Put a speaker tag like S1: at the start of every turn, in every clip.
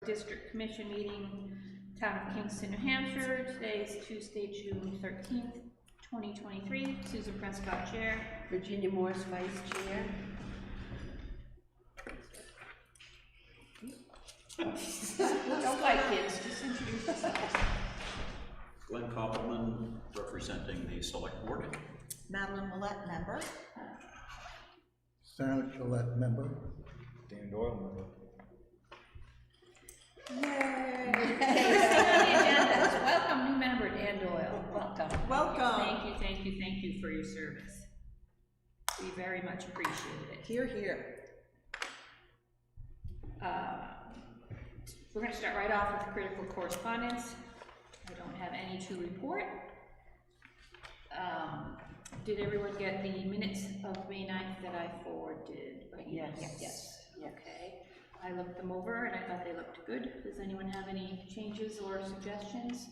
S1: District Commission meeting, Town of Kingston, New Hampshire. Today is Tuesday, June 13th, 2023. Susan Prescott, Chair.
S2: Virginia Morse, Vice Chair.
S1: Don't fight, kids. Just introduce yourselves.
S3: Glenn Koppelman, representing the Select Board.
S4: Madeline Willett, member.
S5: Sarah Gillette, member.
S6: Dan Doyle, member.
S1: Yay! Okay, welcome, new member, Dan Doyle. Welcome.
S4: Welcome.
S1: Thank you for your service. We very much appreciate it.
S4: Here, here.
S1: We're going to start right off with critical correspondence. I don't have any to report. Did everyone get the minutes of May 9th that I forwarded? Yes. Okay. I looked them over and I thought they looked good. Does anyone have any changes or suggestions?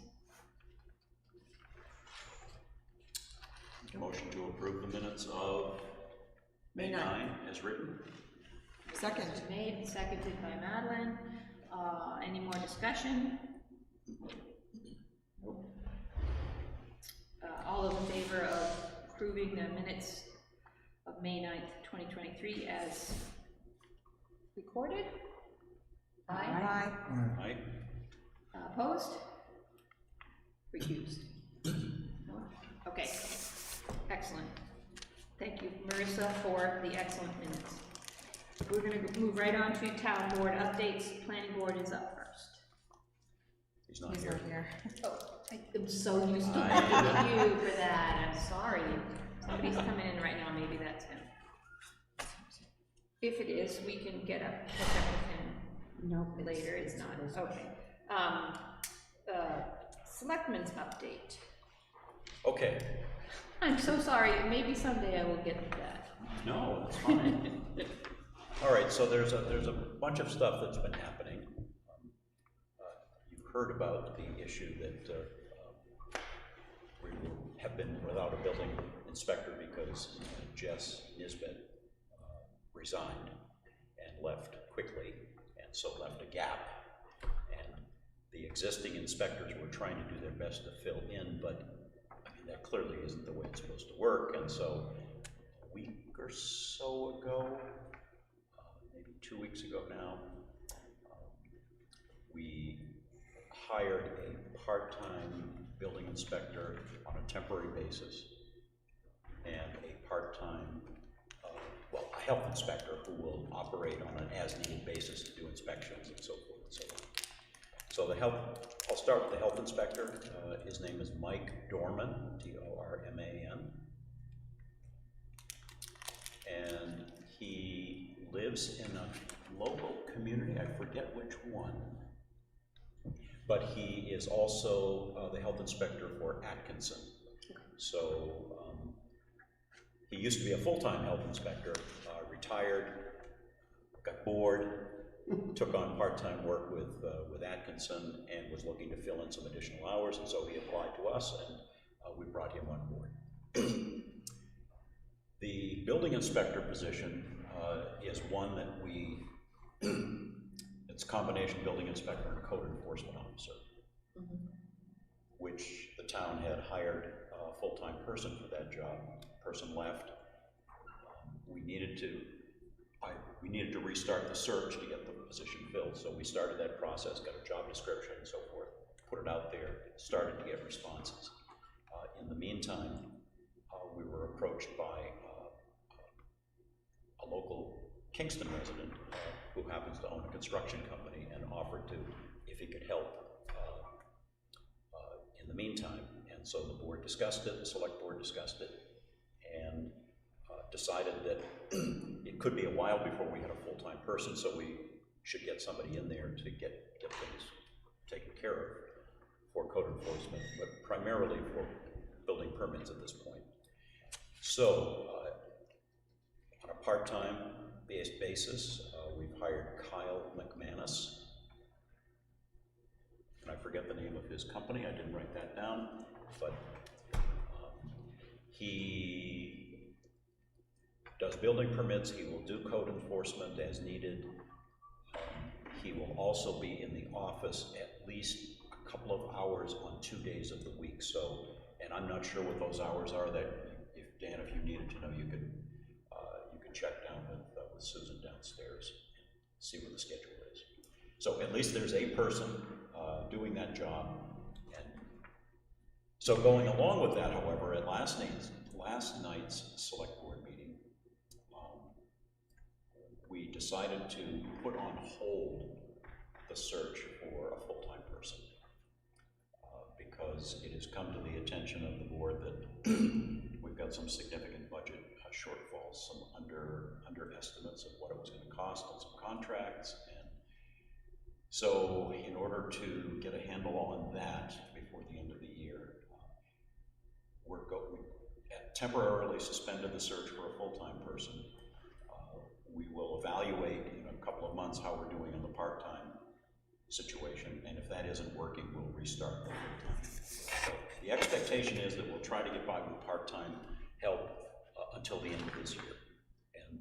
S3: Motion to approve the minutes of May 9 as written.
S4: Second.
S1: Made and seconded by Madeline. Any more discussion? Nope. All those in favor of approving the minutes of May 9th, 2023 as recorded? Aye.
S4: Aye.
S3: Aye.
S1: Opposed? Recused? Okay, excellent. Thank you, Marissa, for the excellent minutes. We're going to move right on to town board updates. Planning board is up first.
S3: He's not
S4: He's
S3: here.
S4: not here.
S1: Oh, I am so used to looking at you for that. I'm sorry. Somebody's coming in right now. Maybe that's him. If it is, we can catch up with him.
S2: Nope.
S1: Later. It's not. Okay. Selectmen's update.
S3: Okay.
S1: I'm so sorry. Maybe someday I will get to that.
S3: No, that's fine. All right, so there's a bunch of stuff that's been happening. You've heard about the issue that we have been without a building inspector because Jess Nisbet resigned and left quickly, and so left a gap. And the existing inspectors were trying to do their best to fill in, but I mean, that clearly isn't the way it's supposed to work. And so a week or so ago, maybe 2 weeks ago now, we hired a part-time building inspector on a temporary basis and a part-time, a health inspector who will operate on an as-needed basis to do inspections and so forth and so on. So I'll start with the health inspector. His name is Mike Dorman, D-O-R-M-A-N. And he lives in a local community, I forget which one, but he is also the health inspector for Atkinson. So he used to be a full-time health inspector, retired, got bored, took on part-time work with Atkinson and was looking to fill in some additional hours, and so he applied to us and we brought him on board. The building inspector position is one that it's a combination building inspector and code enforcement officer, which the town had hired a full-time person for that job. Person left. We needed to restart the search to get the position filled, so we started that process, got a job description and so forth, put it out there, started to get responses. In the meantime, we were approached by a local Kingston resident who happens to own a construction company and offered to, if he could help in the meantime. And so the board discussed it, the select board discussed it, and decided that it could be a while before we had a full-time person, so we should get somebody in there to get things taken care of for code enforcement, but primarily for building permits at this point. So on a part-time basis, we've hired Kyle McManus, and I forget the name of his company, I didn't write that down, but he does building permits, he will do code enforcement as needed. he will also be in the office at least a couple of hours on 2 days of the week. So, and I'm not sure what those hours are. That if Dan, if you needed to know, you could check down with Susan downstairs and see what the schedule is. So at least there's a person doing that job. And so going along with that, however, at last night's select board meeting, we decided to put on hold the search for a full-time person because it has come to the attention of the board that we've got some significant budget shortfalls, some underestimates of what it was going to cost on some contracts, and so in order to get a handle on that before the end of the year, we temporarily suspended the search for a full-time person. We will evaluate in a couple of months how we're doing on the part-time situation, and if that isn't working, we'll restart the full-time. So the expectation is that we'll try to get by with part-time help until the end of this year, and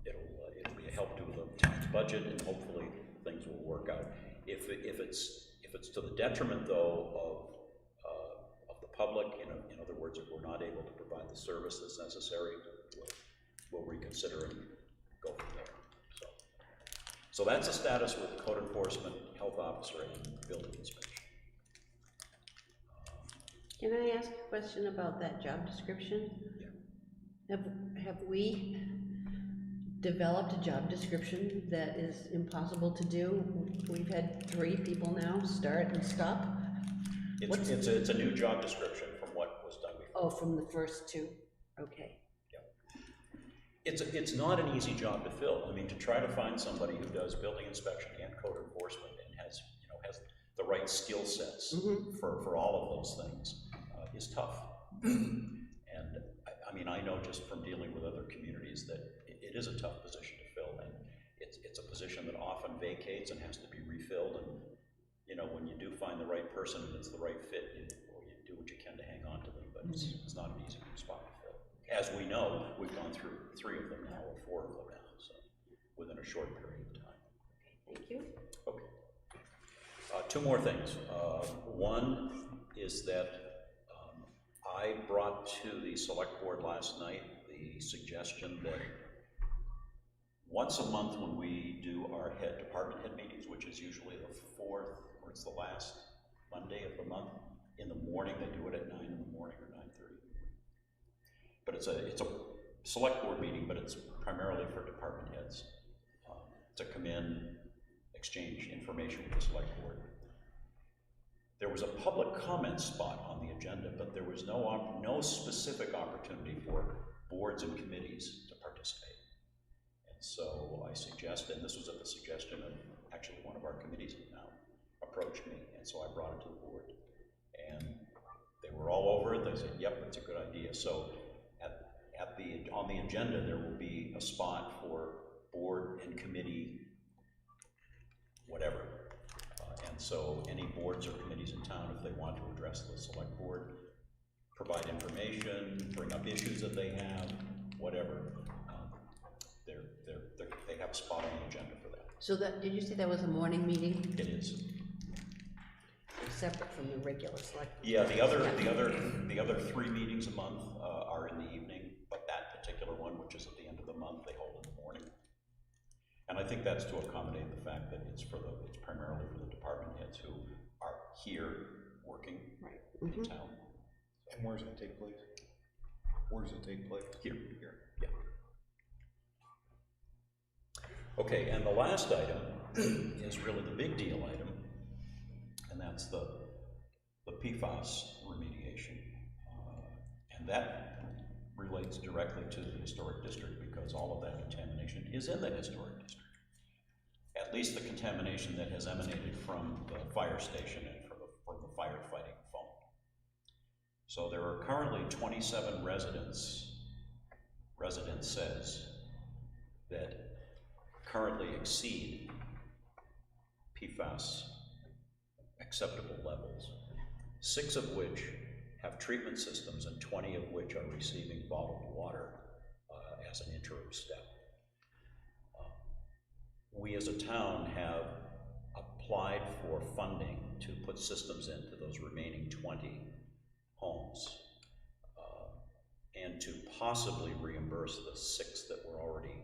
S3: it'll be a help to the town's budget, and hopefully things will work out. If it's to the detriment though of the public, in other words, if we're not able to provide the service that's necessary, we'll reconsider and go from there. So that's the status with code enforcement, health officer, and building inspection.
S2: Can I ask a question about that job description?
S3: Yeah.
S2: Have we developed a job description that is impossible to do? We've had 3 people now start and stop.
S3: It's a new job description from what was done before.
S2: Oh, from the first 2, okay.
S3: It's not an easy job to fill. I mean, to try to find somebody who does building inspection and code enforcement and has the right skill sets for all of those things is tough. And I mean, I know just from dealing with other communities that it is a tough position to fill, and it's a position that often vacates and has to be refilled. And when you do find the right person and it's the right fit, you do what you can to hang on to them. But it's not an easy spot to fill. As we know, we've gone through 3 of them now, or 4 of them now, so within a short period of time.
S2: Thank you.
S3: Okay. 2 more things. One is that I brought to the select board last night the suggestion that once a month when we do our department head meetings, which is usually the 4th, or it's the last Monday of the month, in the morning, they do it at 9 in the morning or 9:30. But it's a select board meeting, but it's primarily for department heads to come in, exchange information with the select board. There was a public comment spot on the agenda, but there was no specific opportunity for boards and committees to participate. And so I suggested, and this was at the suggestion of actually one of our committees now approached me, and so I brought it to the board. And they were all over it. They said, yep, it's a good idea. So on the agenda, there will be a spot for board and committee, whatever. And so any boards or committees in town, if they want to address the select board, provide information, bring up issues that they have, whatever, they have a spot on the agenda for that.
S2: So did you say that was a morning meeting?
S3: It is.
S2: Separate from the regular select?
S3: Yeah, the other 3 meetings a month are in the evening, but that particular one, which is at the end of the month, they hold in the morning. And I think that's to accommodate the fact that it's primarily for the department heads who are here working in town.
S6: And where does it take place? Where does it take place?
S3: Here. Yeah. Okay, and the last item is really the big deal item, and that's the PFAS remediation. And that relates directly to the historic district because all of that contamination is in the historic district. At least the contamination that has emanated from the fire station and from the firefighting foam. So there are currently 27 residences that currently exceed PFAS acceptable levels, 6 of which have treatment systems and 20 of which are receiving bottled water as an interim step. We as a town have applied for funding to put systems into those remaining 20 homes, and to possibly reimburse the 6 that were already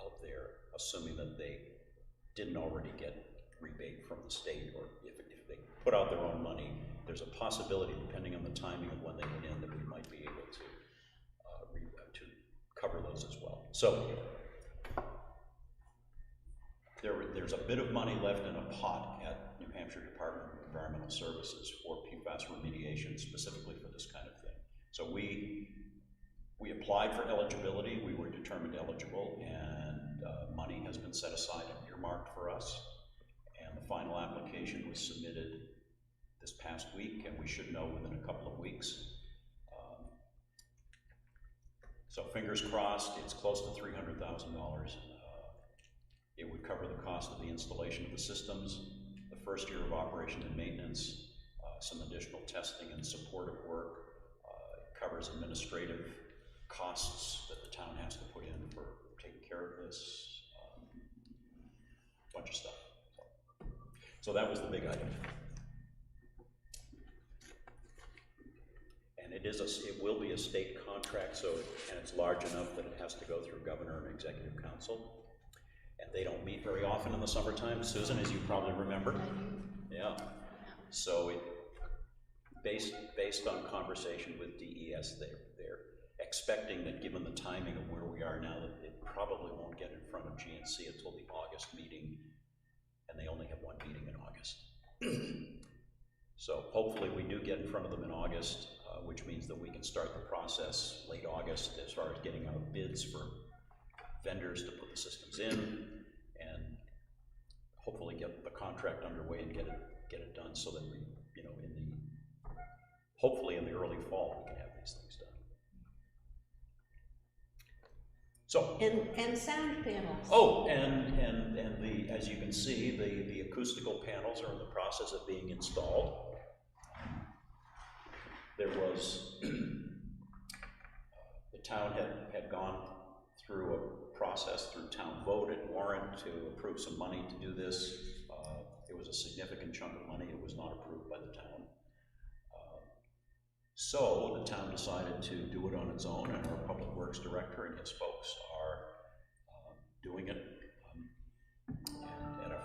S3: out there, assuming that they didn't already get rebate from the state, or if they put out their own money, there's a possibility, depending on the timing of when they went in, that we might be able to cover those as well. So there's a bit of money left in a pot at New Hampshire Department of Environmental Services for PFAS remediation, specifically for this kind of thing. So we applied for eligibility, we were determined eligible, and money has been set aside and earmarked for us. And the final application was submitted this past week, and we should know within a couple of weeks. So fingers crossed, it's close to $300,000. It would cover the cost of the installation of the systems, the first year of operation and maintenance, some additional testing and supportive work. It covers administrative costs that the town has to put in for taking care of this, a bunch of stuff. So that was the big item. And it will be a state contract, and it's large enough that it has to go through governor and executive council. And they don't meet very often in the summertime, Susan, as you probably remember. Yeah. So based on conversation with DES, they're expecting that, given the timing of where we are now, that it probably won't get in front of GNC until the August meeting, and they only have one meeting in August. So hopefully we do get in front of them in August, which means that we can start the process late August as far as getting out bids for vendors to put the systems in, and hopefully get the contract underway and get it done, so that we, hopefully in the early fall, we can have these things done. So.
S2: And sound panels.
S3: Oh, and the, as you can see, the acoustical panels are in the process of being installed. There was, the town had gone through a process through town vote at Warren to approve some money to do this. It was a significant chunk of money. It was not approved by the town. So the town decided to do it on its own, and our public works director and his folks are doing it at a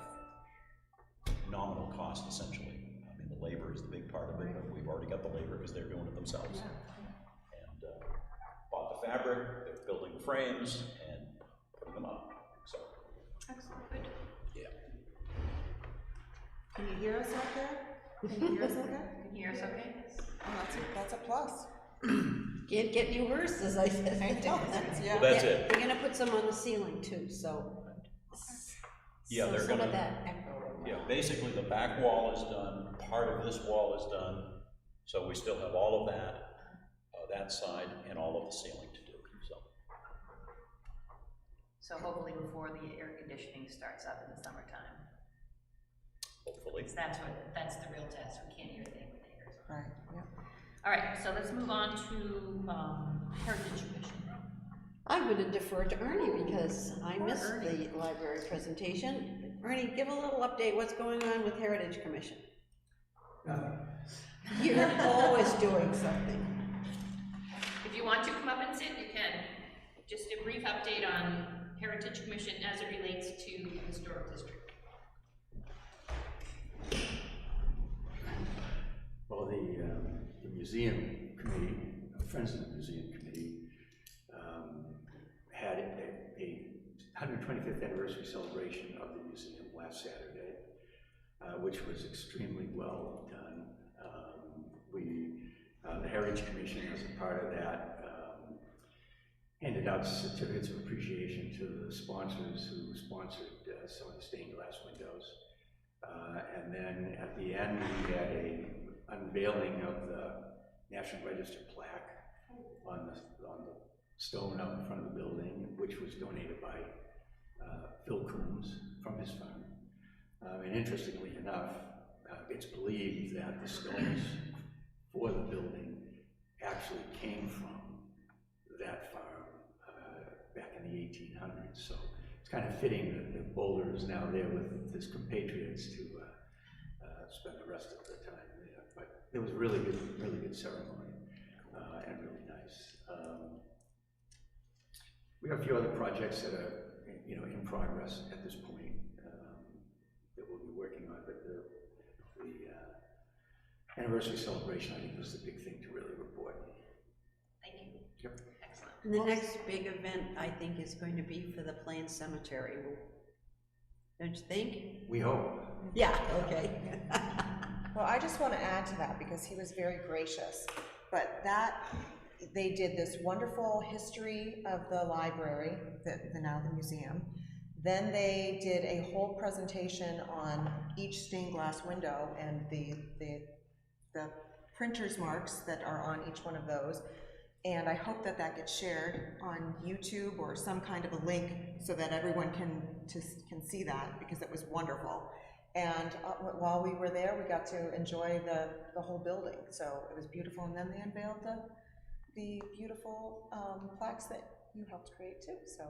S3: nominal cost, essentially. I mean, the labor is the big part of it, but we've already got the labor because they're doing it themselves. And bought the fabric, they're building the frames, and putting them up. So.
S1: Excellent, good.
S3: Yeah.
S4: Can you hear us out there? Can you hear us okay?
S1: Can you hear us okay?
S4: Oh, that's a plus.
S2: Can't get any worse, as I said.
S4: Yeah.
S3: Well, that's it.
S2: They're gonna put some on the ceiling too, so.
S3: Yeah,
S2: so
S3: they're
S2: some
S3: gonna.
S2: of that echo.
S3: Yeah, basically the back wall is done, part of this wall is done, so we still have all of that side, and all of the ceiling to do, so.
S1: So hopefully before the air conditioning starts up in the summertime.
S3: Hopefully.
S1: Because that's the real test. We can't hear anything with the airs on.
S4: Right, yeah.
S1: All right, so let's move on to Heritage Commission.
S2: I'm gonna defer to Ernie because I
S1: Poor
S2: missed
S1: Ernie.
S2: the library presentation. Ernie, give a little update, what's going on with Heritage Commission? You're always doing something.
S1: If you want to come up and sit, you can. Just a brief update on Heritage Commission as it relates to the historic district.
S5: Well, the museum committee, Friends of the Museum Committee, had a 125th anniversary celebration of the museum last Saturday, which was extremely well done. The Heritage Commission, as a part of that, handed out certificates of appreciation to the sponsors who sponsored some of the stained glass windows. And then at the end, we had a unveiling of the National Register plaque on the stone out in front of the building, which was donated by Phil Coombs from his fund. And interestingly enough, it's believed that the stones for the building actually came from that farm back in the 1800s. So it's kind of fitting that the boulder is now there with his compatriots to It was really good ceremony, and really nice. We have a few other projects that are, you know, in progress at this point, that we'll be working on, but the anniversary celebration, I think, was the big thing to really report.
S1: Thank you.
S5: Yep.
S1: Excellent.
S2: And the next big event, I think, is going to be for the Plain Cemetery. Don't you think?
S5: We hope.
S2: Yeah, okay.
S4: Well, I just want to add to that because he was very gracious, but that, they did this wonderful history of the library, now the museum. Then they did a whole presentation on each stained glass window and the printer's marks that are on each one of those. And I hope that that gets shared on YouTube or some kind of a link so that everyone can see that, because it was wonderful. And while we were there, we got to enjoy the whole building, so it was beautiful. And then they unveiled the beautiful plaques that you helped create too. So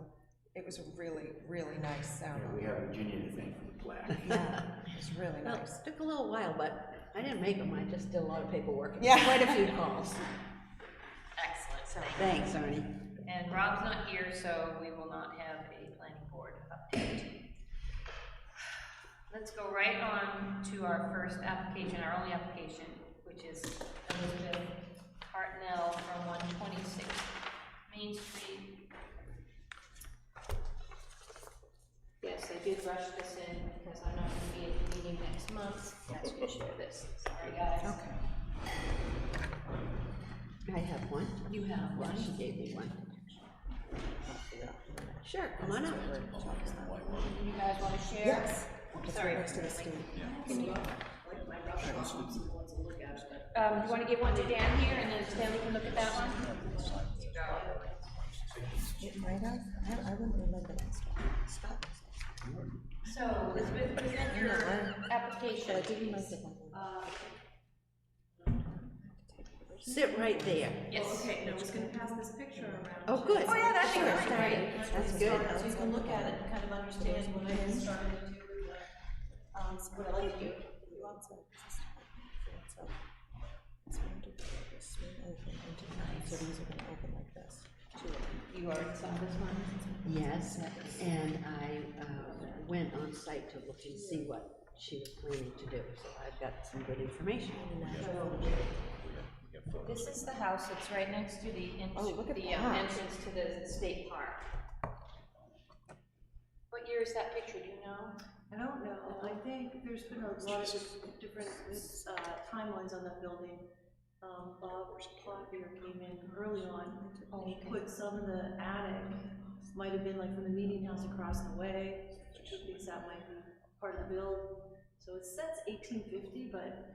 S4: it was a really, really nice ceremony.
S5: Yeah, we have Virginia to thank for the plaque.
S4: Yeah, it was really
S2: Well,
S4: nice.
S2: it took a little while, but I didn't make them, I just did a lot of paperwork.
S4: Yeah.
S2: Quite a few calls.
S1: Excellent.
S2: Thanks, Arnie.
S1: And Rob's not here, so we will not have a planning board update. Let's go right on to our first application, our only application, which is Elizabeth Hartnell from 126 Main Street. Yes, I did rush this in because I'm not going to be at the meeting next month. That's going to share this. Sorry, guys.
S4: Okay.
S2: I have one.
S1: You have
S2: Yeah,
S1: one.
S2: she gave me one. Sure, come on up.
S1: You guys want to share?
S4: Yes.
S1: Sorry.
S4: Next to the state.
S1: Can you? You want to give one to Dan here, and then Stanley can look at that one?
S4: It might have, I wouldn't remember that stuff.
S1: So, Elizabeth, present your application.
S4: But I didn't write the one.
S2: Sit right there.
S1: Yes.
S7: Okay, no, I was gonna pass this picture around.
S2: Oh, good.
S1: Oh, yeah, that'd be
S2: Sure.
S1: great.
S2: That's good.
S7: So you can look at it and kind of understand what I started to do, what I like to do.
S4: So these are gonna open like this.
S1: You already saw this one?
S2: Yes, and I went on site to look and see what she was planning to do, so I've got some good information.
S1: This is the house that's right next to the
S4: Oh, look at that.
S1: entrance to the state park. What year is that picture, do you know?
S7: I don't know, I think there's been a lot of different timelines on that building. Bob Clocker came in early on, and he put some of the attic, might have been like from the meeting house across the way, he thinks that might be part of the build. So it says 1850, but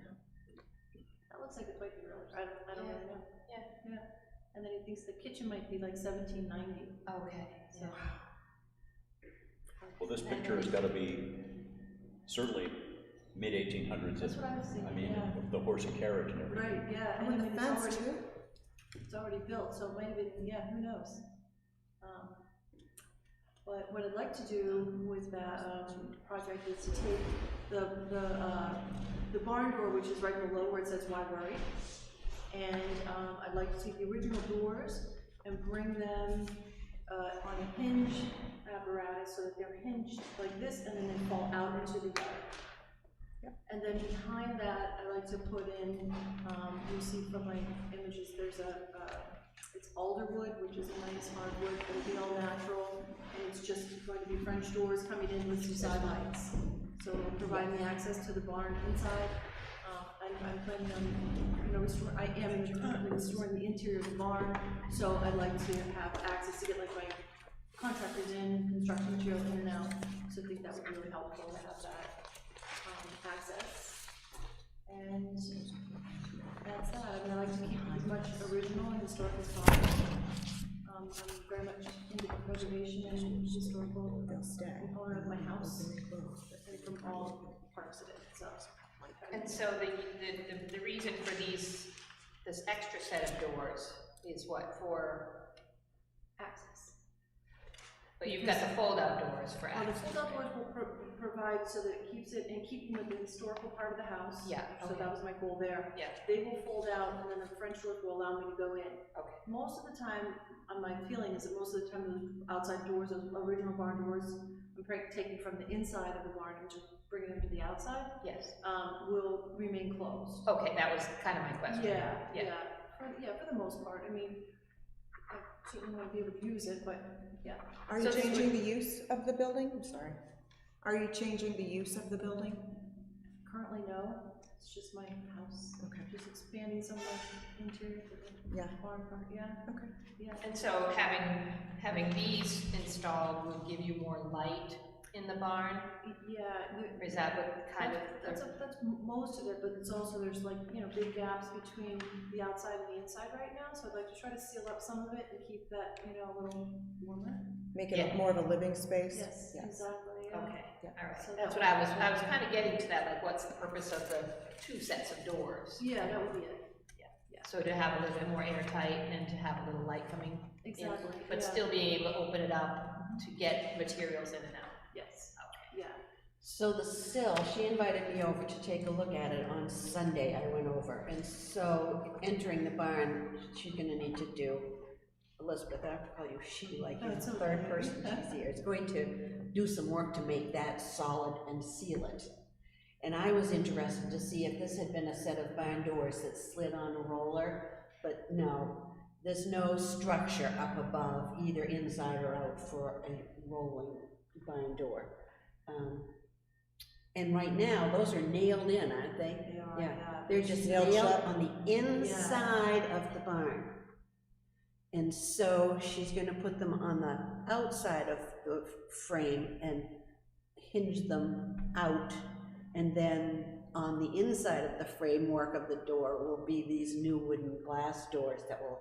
S7: that looks like it might be earlier, I don't really know.
S1: Yeah.
S7: And then he thinks the kitchen might be like 1790,
S1: Okay.
S7: so.
S3: Well, this picture has got to be certainly mid-1800s.
S7: That's what I was thinking,
S3: I mean,
S7: yeah.
S3: the horse and carriage and everything.
S7: Right, yeah,
S4: And
S7: and I
S4: the
S7: mean,
S4: fence too?
S7: it's already built, so it might have been, yeah, who knows? But what I'd like to do with that, project is to take the barn door, which is right below where it says "Why Worry?" And, I'd like to take the original doors and bring them, on a hinge apparatus so that they're hinged like this, and then they fall out into the yard. And then behind that, I like to put in, you see from my images, there's it's alder wood, which is a nice hardwood, it'll be all natural, and it's just going to be French doors coming in with some side lights. So it'll provide me access to the barn inside. I'm planning on, I am currently restoring the interior of the barn, so I'd like to have access to get like my contractors in, construction material in and out, so I think that would be really helpful to have that access. And that's that. I mean, I like to keep as much original and historic as possible. I'm very much into the preservation and historical component of my house, and from all parts of it, so.
S1: And so the reason for this extra set of doors is what, for
S7: Access.
S1: but you've got the fold-out doors for
S7: The
S1: access.
S7: fold-out doors will provide so that it keeps it in keeping with the historical part of the house.
S1: Yeah,
S7: So
S1: okay.
S7: that was my goal there.
S1: Yeah.
S7: They will fold out, and then the French doors will allow me to go in.
S1: Okay.
S7: Most of the time, my feeling is that most of the time, those outside doors, those original barn doors, I'm taking from the inside of the barn and just bringing them to the outside,
S1: Yes.
S7: will remain closed.
S1: Okay, that was kind of my question.
S7: Yeah. For the most part, I mean, I certainly want to be able to use it, but, yeah.
S4: Are you changing the use of the building? I'm sorry. Are you changing the use of the building?
S7: Currently, no, it's just my house.
S4: Okay.
S7: Just expanding some of my interior to the
S4: Yeah.
S7: barn part, yeah.
S4: Okay.
S7: Yeah.
S1: And so having these installed will give you more light in the barn?
S7: Yeah.
S1: Or is that what kind of?
S7: That's most of it, but it's also, there's like, big gaps between the outside and the inside right now, so I'd like to try to seal up some of it and keep that, a little warmer.
S4: Make it
S1: Yeah.
S4: more of a living space?
S7: Yes, exactly, yeah.
S1: Okay,
S4: Yeah.
S1: all right.
S7: So
S1: That's
S7: that
S1: what I was kind of getting to that, like, what's the purpose of the 2 sets of doors?
S7: Yeah, that would be it.
S1: So to have a little bit more airtight and to have a little light coming in,
S7: Exactly,
S1: but
S7: yeah.
S1: still being able to open it up to get materials in and out.
S7: Yes,
S1: Okay.
S7: yeah.
S2: So the sill, she invited me over to take a look at it on Sunday, I went over, and so entering the barn, she's gonna need to do, Elizabeth, I have to call you she, like you're the
S7: That's
S2: third
S7: okay.
S2: person she's here, is going to do some work to make that solid and seal it. And I was interested to see if this had been a set of barn doors that slid on a roller, but no, there's no structure up above, either inside or out, for a rolling barn door. And right now, those are nailed in, aren't they?
S7: They are,
S2: Yeah,
S7: yeah.
S2: they're just
S4: Nailed
S2: nailed
S4: shut.
S2: on the inside of the barn. And so she's gonna put them on the outside of the frame and hinge them out. And then on the inside of the framework of the door will be these new wooden glass doors that will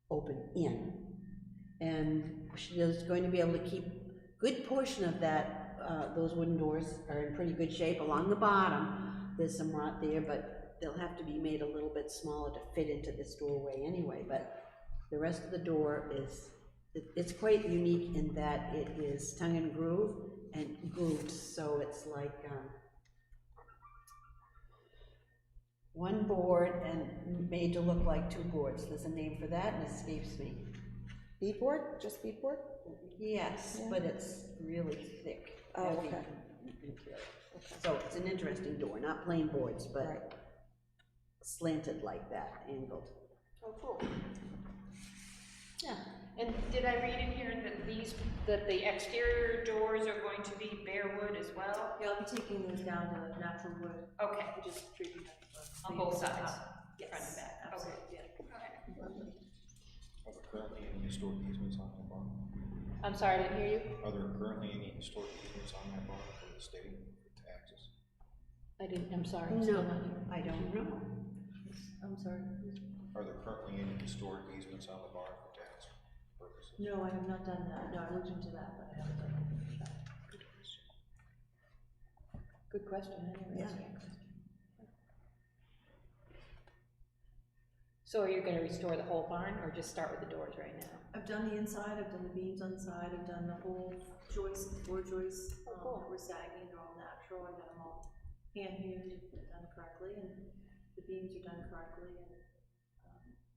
S2: open in. And she is going to be able to keep a good portion of that, those wooden doors are in pretty good shape along the bottom. There's some rot there, but they'll have to be made a little bit smaller to fit into this doorway anyway, but the rest of the door is, it's quite unique in that it is tongue and groove and grooved, so it's like, one board and made to look like 2 boards. There's a name for that and it escapes me.
S4: Beadboard? Just beadboard?
S2: Yes,
S4: Yeah.
S2: but it's really thick,
S4: Oh,
S2: heavy
S4: okay.
S2: material. So it's an interesting door, not plain boards, but
S4: Right.
S2: slanted like that, angled.
S1: Oh, cool. Yeah, and did I read in here that the exterior doors are going to be bare wood as well?
S7: Yeah, I'll be taking those down to natural wood,
S1: Okay,
S7: just treating them.
S1: on both sides,
S7: Yes,
S1: front and back, okay.
S7: absolutely, yeah.
S6: Are there currently any historic easements on that barn?
S1: I'm sorry, I didn't hear you?
S6: Are there currently any historic easements on that barn for the state for taxes?
S1: I'm sorry. I'm still
S2: No,
S1: not here.
S2: I don't know.
S7: I'm sorry.
S6: Are there currently any historic easements on the barn for tax purposes?
S7: No, I have not done that. No, I looked into that, but I haven't done that. Good question, anyways.
S4: Yeah.
S1: So are you gonna restore the whole barn, or just start with the doors right now?
S7: I've done the inside, I've done the beams on the side, I've done the whole joists, the floor joists,
S1: cool.
S7: that were sagging, they're all natural, I got them all hand-hewed, done correctly, and the beams are done correctly, and,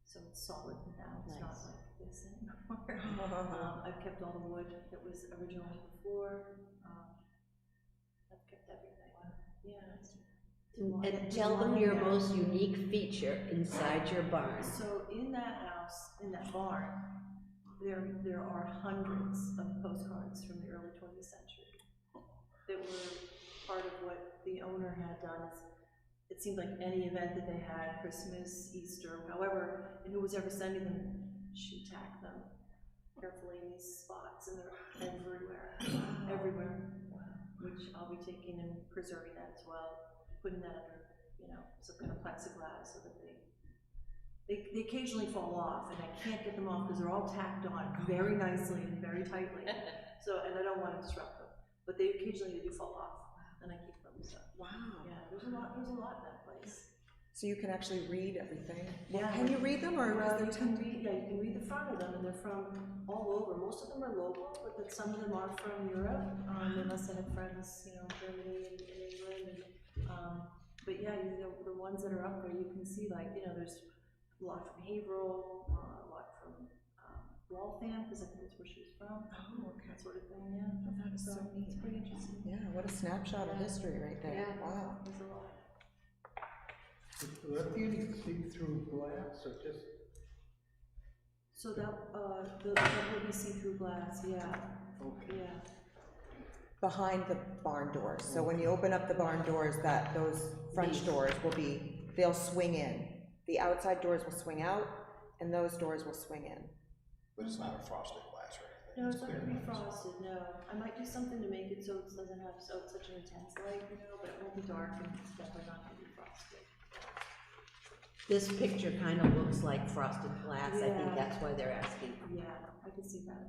S7: so it's solid now, it's not
S1: Nice.
S7: like this anymore. I've kept all the wood that was originally on the floor, I've kept everything, yeah.
S2: And tell them your most unique feature inside your barn.
S7: So in that house, in that barn, there are hundreds of postcards from the early 20th century that were part of what the owner had done. It seemed like any event that they had, Christmas, Easter, however, and who was ever sending them, she tacked them carefully in these spots, and they're everywhere, everywhere, which I'll be taking and preserving that as well, putting that under, some kind of plexiglass so that they occasionally fall off, and I can't get them off because they're all tacked on very nicely and very tightly. So, and I don't want to disrupt them, but occasionally they do fall off, and I keep them, so.
S4: Wow.
S7: Yeah, there's a lot in that place.
S4: So you can actually read everything? Well,
S7: Yeah.
S4: can you read them, or is
S7: Well,
S4: there
S7: you can read, yeah, you can read the front of them, and they're from all over. Most of them are local, but then some of them are from Europe. They must have friends, you know, Germany and England, but yeah, the ones that are up there, you can see, like, you know, there's a lot from Haverhill, a lot from, Waltham, because I think that's where she's from.
S4: Oh, okay.
S7: That sort of thing, yeah.
S4: That is so neat.
S7: It's pretty interesting.
S4: Yeah, what a snapshot of history right there.
S7: Yeah.
S4: Wow.
S7: There's a lot.
S8: Will that be any see-through glass or just?
S7: So that will be see-through glass, yeah,
S8: Okay.
S7: yeah.
S4: Behind the barn doors. So when you open up the barn doors, those French doors they'll swing in. The outside doors will swing out, and those doors will swing in.
S6: But it's not a frosted glass or anything?
S7: No, it's not
S6: clear
S7: gonna be
S6: glass.
S7: frosted, no. I might do something to make it so it doesn't have such an intense light, you know, but it won't be dark and it's definitely not gonna be frosted.
S2: This picture kind of looks like frosted glass, I think
S7: Yeah.
S2: that's why they're asking.
S7: Yeah, I can see that.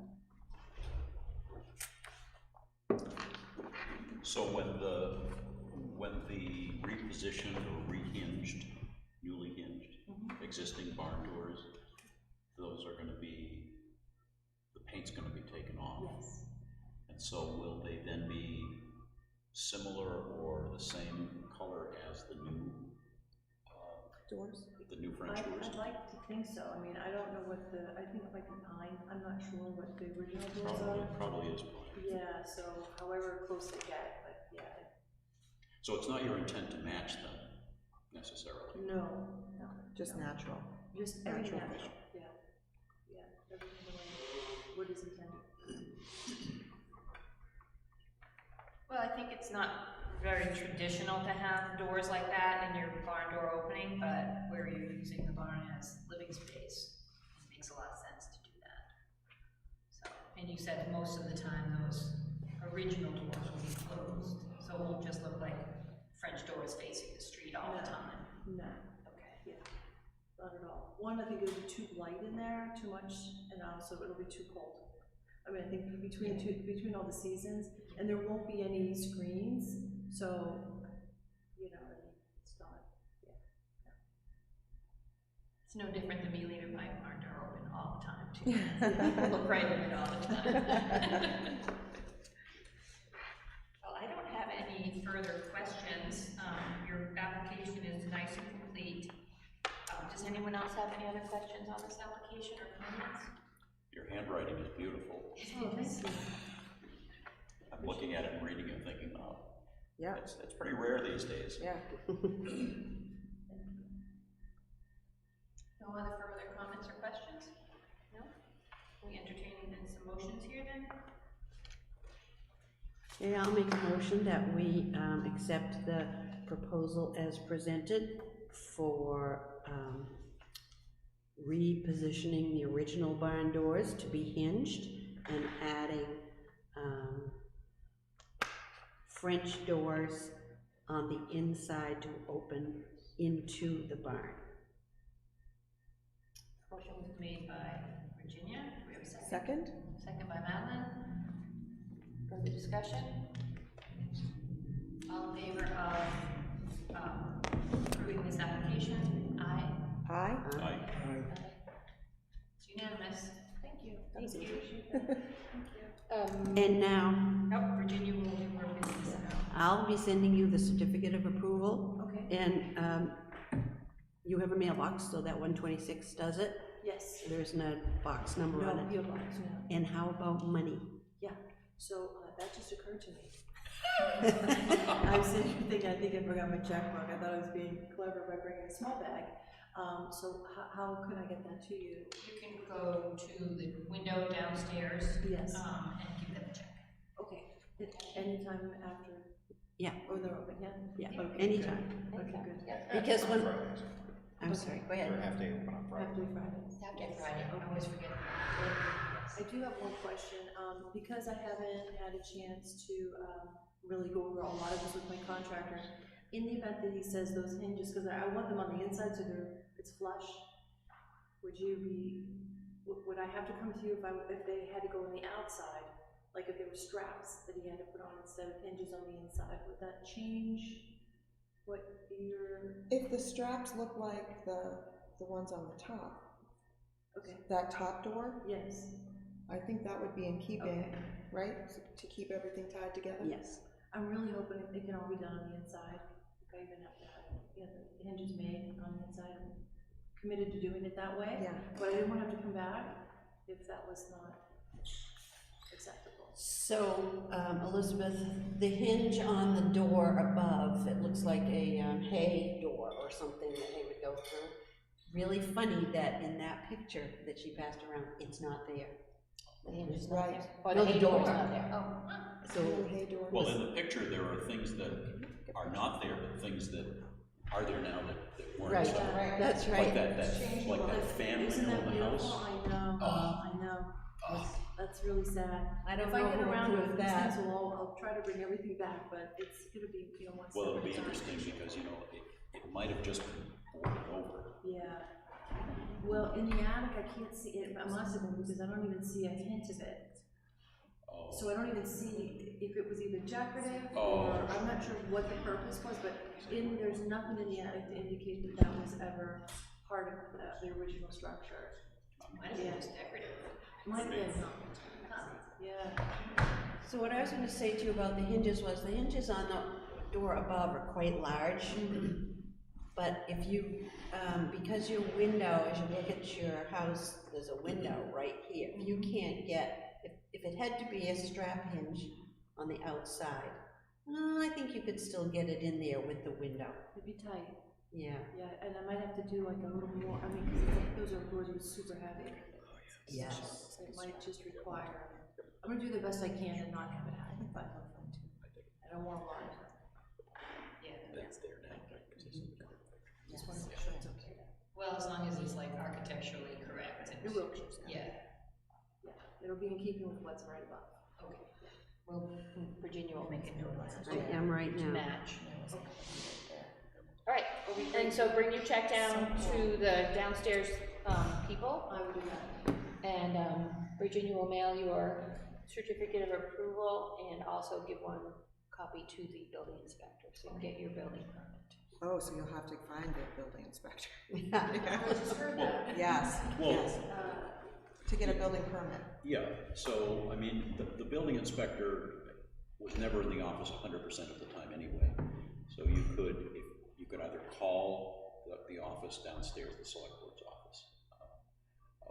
S3: So when the repositioned or rehinged, newly hinged, existing barn doors, those are gonna be, the paint's gonna be taken off.
S7: Yes.
S3: And so will they then be similar or the same color as the new
S4: Doors?
S3: French doors?
S7: I'd like to think so. I mean, I don't know what I think it might be pine. I'm not sure what the original doors are.
S3: Probably is pine.
S7: Yeah, so however close they get, but yeah.
S3: So it's not your intent to match them necessarily?
S7: No, no.
S4: Just
S7: no.
S4: natural.
S7: Just everything
S4: Natural.
S7: natural, yeah. Yeah, everything the way what is intended.
S1: Well, I think it's not very traditional to have doors like that in your barn door opening, but where you're using the barn as living space, it makes a lot of sense to do that. So, and you said most of the time those original doors will be closed, so it won't just look like French doors facing the street all the time.
S7: No,
S1: Okay.
S7: yeah, not at all. One, I think it'll be too light in there, too much, and also it'll be too cold. I mean, I think between all the seasons, and there won't be any screens, so, you know, it's not, yeah.
S1: It's no different than me leaving my barn door open all the time, too. Look right at it all the time. Well, I don't have any further questions. Your application is nice and complete. Does anyone else have any other questions on this application or comments?
S3: Your handwriting is beautiful.
S7: Oh, thank you.
S3: I'm looking at it and reading it and thinking, oh,
S4: Yeah,
S3: it's pretty rare these days.
S4: yeah.
S1: No other further comments or questions? No? We entertaining then some motions here then?
S2: Okay, I'll make a motion that we accept the proposal as presented for repositioning the original barn doors to be hinged and adding French doors on the inside to open into the barn.
S1: Motion was made by Virginia. Do we have a second?
S4: Second?
S1: Second by Madeline. Further discussion? All in favor of approving this application? Aye.
S4: Aye?
S3: Aye.
S1: It's unanimous. Thank you.
S7: Thank you.
S2: And now,
S1: Nope, Virginia will do her business now.
S2: I'll be sending you the certificate of approval,
S7: Okay,
S2: and you have a mailbox, so that 126 does it.
S7: yes.
S2: There's no box number on
S7: No,
S2: it.
S7: your box, yeah.
S2: And how about money?
S7: Yeah, so that just occurred to me. I was sitting here thinking, I think I forgot my checkbook. I thought I was being clever by bringing a small bag. So how can I get that to you?
S1: You can go to the window downstairs.
S7: Yes.
S1: And give them a check.
S7: Okay, anytime after?
S2: Yeah.
S7: Or they're open, yeah?
S2: Yeah,
S7: Okay,
S2: anytime.
S7: good. Okay, good.
S2: Because when,
S6: Fridays.
S2: I'm sorry, go
S6: They're
S2: ahead.
S6: half day open on Friday.
S7: After Fridays.
S1: After Friday, I always forget that.
S7: I do have one question, because I haven't had a chance to, really go over a lot of this with my contractor. In the event that he says those hinges, because I want them on the inside so it's flush, would I have to come to you if they had to go on the outside? Like if there were straps that he had to put on instead of hinges on the inside, would that change what
S4: If the straps look like the ones on the top,
S7: okay,
S4: that top door,
S7: yes,
S4: I think that would be in keeping,
S7: Okay.
S4: right? To keep everything tied together?
S2: Yes.
S7: I'm really hoping it can all be done on the inside. If I even have to have, the hinges made on the inside, I'm committed to doing it that way.
S4: Yeah.
S7: But I didn't want to have to come back if that was not acceptable.
S2: So, Elizabeth, the hinge on the door above, it looks like a hay door or something that hay would go through. Really funny that in that picture that she passed around, it's not there.
S1: The hinge is not
S4: Right.
S1: there. Or
S2: No,
S1: the hay
S2: the
S1: door is
S2: door.
S1: not there. Oh.
S2: So,
S4: Little hay door.
S3: Well, in the picture, there are things that are not there, but things that are there now that weren't.
S2: right,
S3: So,
S2: that's
S3: like
S2: right.
S3: that family
S7: Isn't that
S3: in the
S7: beautiful?
S3: house.
S7: I know, I know. That's really sad.
S2: I don't
S7: If I
S2: know
S7: get
S2: who
S7: around to
S2: approved
S7: it,
S2: that.
S7: things will I'll try to bring everything back, but it's gonna be, one step
S3: Well, it'll
S7: at a
S3: be
S7: time.
S3: interesting because, it might have just been boarded over.
S7: Yeah. Well, in the attic, I can't see it, it must have been because I don't even see a hint of it.
S3: Oh,
S7: So I don't even see if it was either decorative
S3: Oh.
S7: or, I'm not sure what the purpose was, but there's nothing in the attic to indicate that that was ever part of the original structure.
S1: Might have been just decorative.
S7: Might have been, yeah.
S2: So what I was gonna say to you about the hinges was, the hinges on the door above are quite large. But if you, because your window, as you look at your house, there's a window right here. If you can't get, if it had to be a strap hinge on the outside, I think you could still get it in there with the window.
S7: It'd be tight,
S2: Yeah.
S7: yeah, and I might have to do like a little more, I mean, cause those doors are super heavy.
S2: Yes.
S7: So it might just require, I'm gonna do the best I can and not have it happen, but I don't want a lot.
S1: Yeah.
S3: That's there now.
S7: Just wanna make sure it's okay.
S1: Well, as long as it's like architecturally correct.
S7: It will.
S1: Yeah,
S7: Yeah, it'll be in keeping with what's right above.
S1: okay. Well, Virginia will make a note of that.
S2: I am right
S1: To
S2: now.
S1: match. All right, and so bring your check down to the downstairs, people,
S7: I will do that.
S1: and, Virginia will mail your certificate of approval and also give one copy to the building inspector, so you can get your building permit.
S4: Oh, so you'll have to find the building inspector.
S7: I just heard that.
S4: Yes,
S3: Well-
S4: yes, to get a building permit.
S3: Yeah, so, the building inspector was never in the office 100% of the time anyway. So you could either call the office downstairs, the select board's office,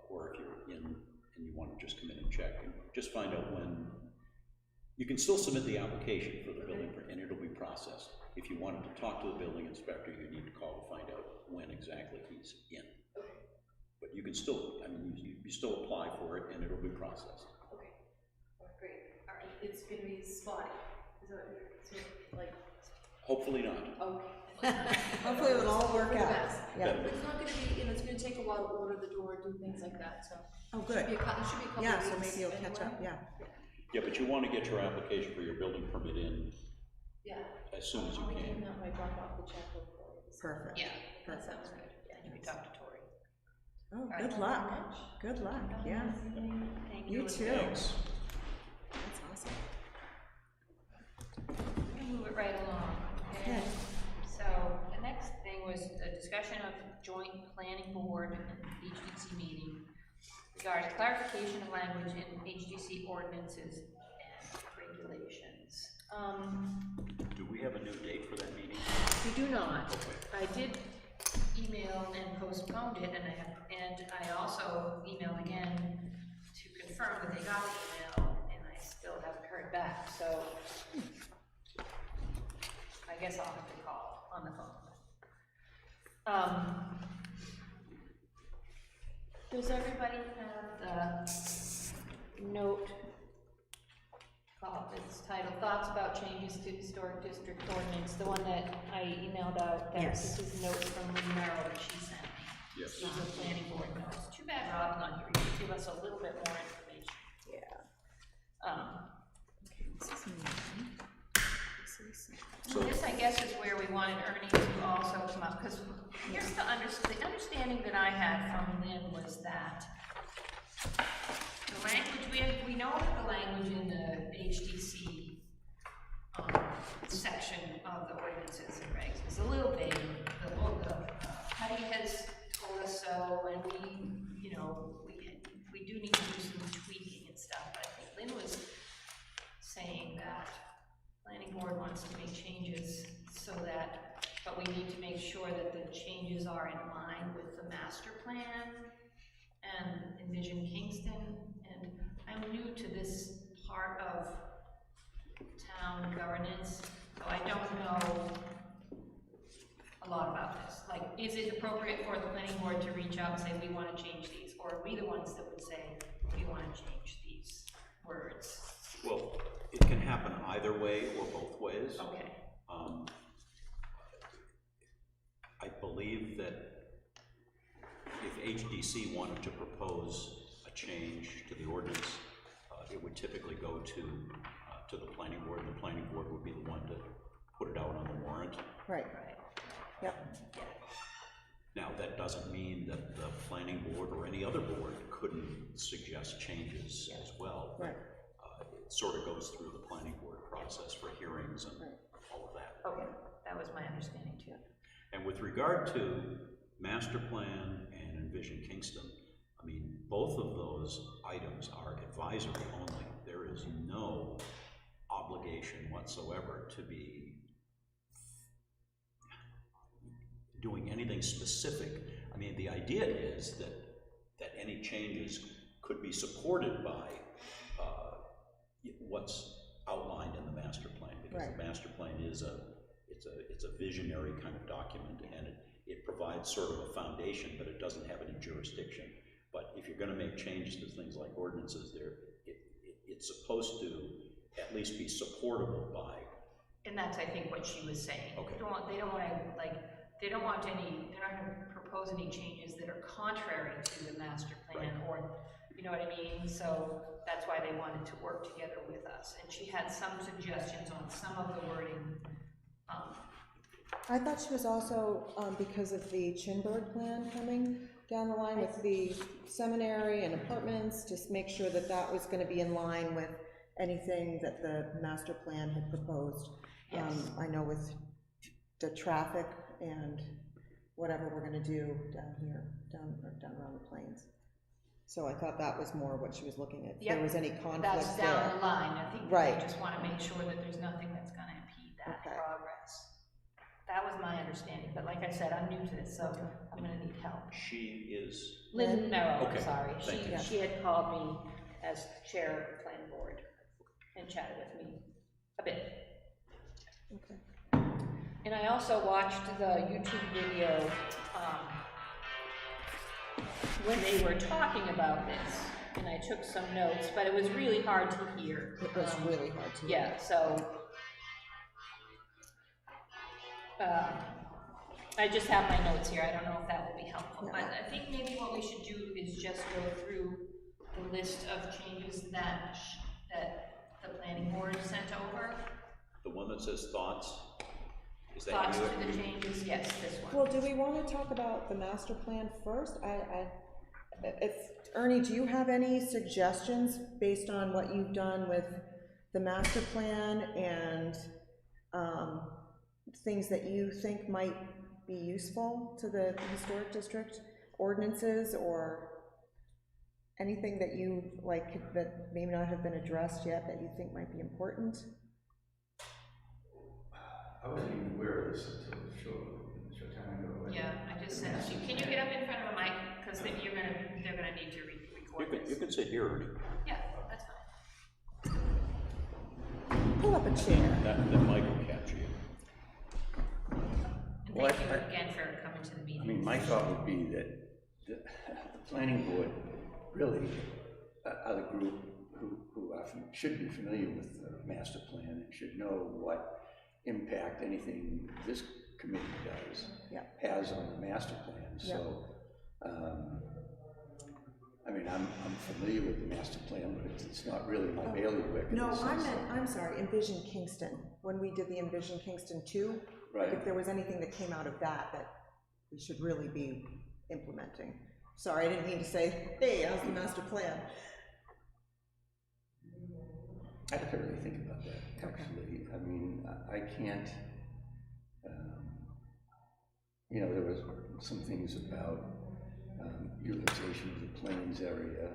S3: or if you're in and you want to just come in and check, and just find out when, you can still submit the application for the building, and it'll be processed. If you wanted to talk to the building inspector, you need to call to find out when exactly he's in. But you can still, you still apply for it, and it'll be processed.
S7: Okay, great, all right, it's gonna be spotty, is that what you're saying, like,
S3: Hopefully not.
S7: okay.
S4: Hopefully it'll all work
S7: For the
S4: out.
S7: best.
S4: Yeah.
S7: But it's not gonna be, it's gonna take a while to order the door, do things like that, so.
S4: Oh,
S7: There should
S4: good.
S7: be a couple
S4: Yeah,
S7: of
S4: so
S7: weeks
S4: maybe you'll catch
S7: anyway.
S4: up, yeah.
S3: Yeah, but you want to get your application for your building permit in
S7: Yeah.
S3: as soon as you
S7: I'll be
S3: can.
S7: doing that when I drop off the checkbook for you.
S4: Perfect.
S1: Yeah,
S7: That sounds good.
S1: yeah, you can talk to Tori.
S4: Oh,
S1: right.
S4: good luck. Good luck, yeah.
S1: Thank
S4: You
S1: Elizabeth.
S4: too.
S3: Thanks.
S4: That's awesome.
S1: We'll move it right along.
S4: Okay.
S1: So the next thing was a discussion of joint planning board and HDC meeting regarding clarification of language in HDC ordinances and regulations.
S3: Do we have a new date for that meeting?
S1: We do not. I did email and postponed it, and I also emailed again to confirm that they got the email, and I still haven't heard back, so I guess I'll have to call on the phone. Does everybody have the note? It's titled Thoughts About Changes to Historic District Ordinance, the one that I emailed out.
S2: Yes.
S1: This is notes from Lee Merrill that she sent me.
S3: Yes.
S1: These are planning board notes. Too bad Rob's not here, he could give us a little bit more information. So this, I guess, is where we wanted Ernie to also come up, because here's the understanding that I had from Lynn was that the language, we know that the language in the HDC section of the ordinances and regs is a little vague, make sure that the changes are in line with the master plan and Envision Kingston. And I'm new to this part of town governance, so I don't know a lot about this. Like, is it appropriate for the planning board to reach out and say, we want to change these? Or are we the ones that would say, we want to change these words?
S3: Well, it can happen either way or both ways.
S1: Okay.
S3: I believe that if HDC wanted to propose a change to the ordinance, it would typically go to the planning board, and the planning board would be the one to put it out on the warrant.
S4: Right, yep.
S3: Now, that doesn't mean that the planning board or any other board couldn't suggest changes as well.
S4: Right.
S3: It sort of goes through the planning board process for hearings and all of that.
S1: Okay, that was my understanding too.
S3: And with regard to master plan and Envision Kingston, I mean, both of those items are advisory only. There is no obligation whatsoever to be doing anything specific. I mean, the idea is that any changes could be supported by what's outlined in the master plan, because the master plan is it's a visionary kind of document, and it provides sort of a foundation, but it doesn't have any jurisdiction. But if you're going to make changes to things like ordinances, it's supposed to at least be supportable by.
S1: And that's, I think, what she was saying.
S3: Okay.
S1: They're not going to propose any changes that are contrary to the master plan, or, you know what I mean? So that's why they wanted to work together with us. And she had some suggestions on some of the wording.
S4: I thought she was also, because of the Chinburg plan coming down the line with the seminary and apartments, just make sure that that was gonna be in line with anything that the master plan had proposed.
S1: Yes.
S4: I know with the traffic and whatever we're gonna do down here, down around the plains. So I thought that was more what she was looking at, if there was any conflicts
S1: That's
S4: there.
S1: down the line. I think
S4: Right.
S1: they just want to make sure that there's nothing that's going to impede that progress. That was my understanding, but like I said, I'm new to this, so I'm going to need help.
S3: She is.
S1: Lynn Merrill,
S3: Okay,
S1: sorry.
S3: thank you.
S1: She had called me as chair of the planning board and chatted with me a bit.
S4: Okay.
S1: And I also watched the YouTube video when they were talking about this, and I took some notes, but it was really hard to hear.
S4: It was really hard to.
S1: Yeah, so I just have my notes here. I don't know if that will be helpful, but I think maybe what we should do is just go through the list of changes that the planning board sent over.
S3: The one that says thoughts, is that
S1: Thoughts
S3: you?
S1: to the changes, yes, this one.
S4: Well, do we want to talk about the master plan first? Ernie, do you have any suggestions based on what you've done with the master plan and things that you think might be useful to the historic district ordinances, or anything that you like that may not have been addressed yet that you think might be important?
S5: I wasn't even aware of this until a short time ago.
S1: Yeah, I just sent you. Can you get up in front of a mic? Because they're gonna need to record
S3: You
S1: this.
S3: can sit here, Ernie.
S1: Yeah, that's fine.
S4: Pull up a chair.
S3: That mic will capture you.
S1: And
S5: Well,
S1: thank you again for coming to the meeting.
S5: I mean, my thought would be that the planning board really are the group who should be familiar with the master plan and should know what impact anything this committee does has on the master plan. So, I mean, I'm familiar with the master plan, but it's not really my bailiwick.
S4: No, I'm sorry, Envision Kingston, when we did the Envision Kingston 2,
S5: Right.
S4: if there was anything that came out of that we should really be implementing. Sorry, I didn't mean to say, hey, how's the master plan?
S5: I have to really think about that, actually. I mean, I can't, you know, there was some things about utilization of the plains area,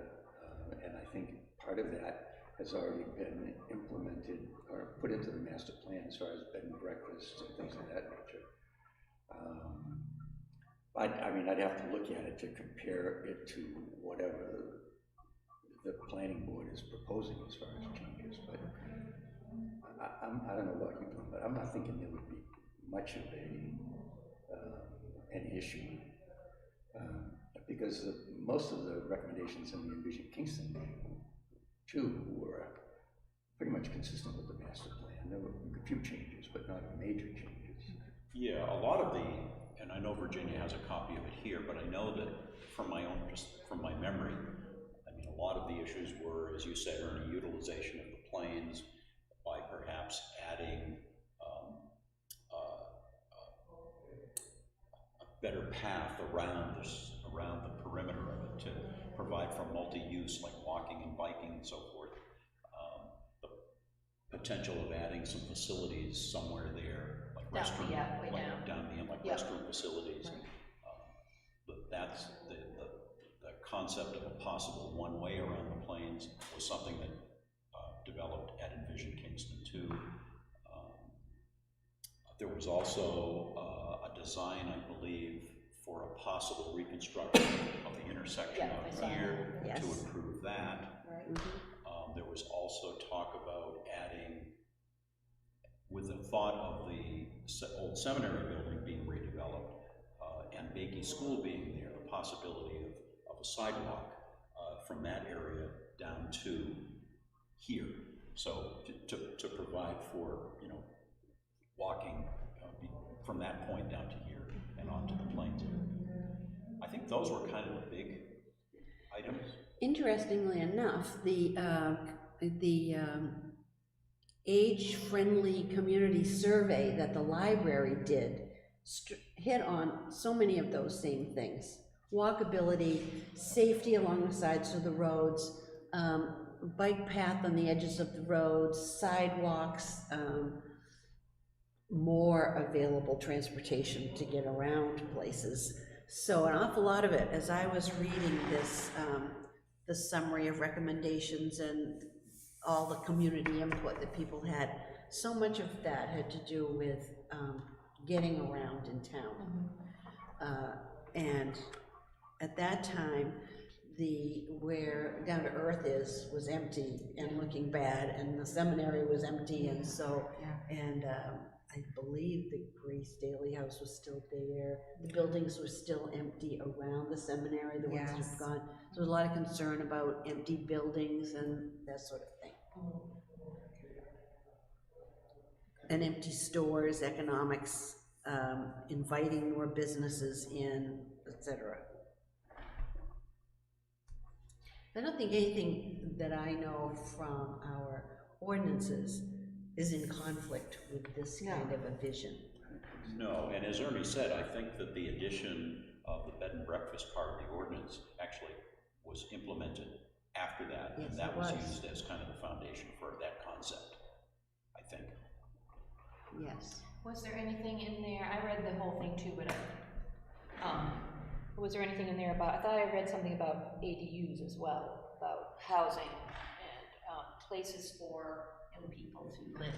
S5: and I think part of that has already been implemented or put into the master plan as far as bed and breakfast and things of that nature. I mean, I'd have to look at it to compare it to whatever the planning board is proposing as far as changes, but I don't know about you, but I'm not thinking there would be much of an issue. Because most of the recommendations in the Envision Kingston too were pretty much consistent with the master plan. There were a few changes, but not major changes.
S3: Yeah, a lot of the, and I know Virginia has a copy of it here, but I know that from my own, just from my memory, I mean, a lot of the issues were, as you said, Ernie, utilization of the plains by perhaps adding a better path around the perimeter of it to provide for multi-use, like walking and biking and so forth. The potential of adding some facilities somewhere there, like restroom, down the end, like restroom facilities. But that's the concept of a possible one way around the plains was something that developed at Envision Kingston too. There was also a design, I believe, for a possible reconstruction of the intersection out here to improve that.
S1: Right.
S3: There was also talk about adding, with the thought of the old seminary building being redeveloped and Bakey School being there, the possibility of a sidewalk from that area down to here. So to provide for, you know, walking from that point down to here and onto the plains area. I think those were kind of the big items.
S2: Interestingly enough, the age-friendly community survey that the library did hit on so many of those same things. Walkability, safety along the sides of the roads, bike path on the edges of the roads, sidewalks, more available transportation to get around places. So an awful lot of it, as I was reading this, the summary of recommendations and all the community input that people had, so much of that had to do with getting around in town. And at that time, where Down to Earth was empty and looking bad, and the seminary was empty, and so, and I believe the Grace Daly House was still there. The buildings were still empty around the seminary, the ones that have gone. So there was a lot of concern about empty buildings and that sort of thing. And empty stores, economics, inviting more businesses in, etc. I don't think anything that I know from our ordinances is in conflict with this kind of a vision.
S3: No, and as Ernie said, I think that the addition of the bed and breakfast part of the ordinance actually was implemented after that, and that was used as kind of the foundation for that concept, I think.
S2: Yes.
S1: Was there anything in there, I read the whole thing too, but was there anything in there about, I thought I read something about ADUs as well, about housing and places for young people to live.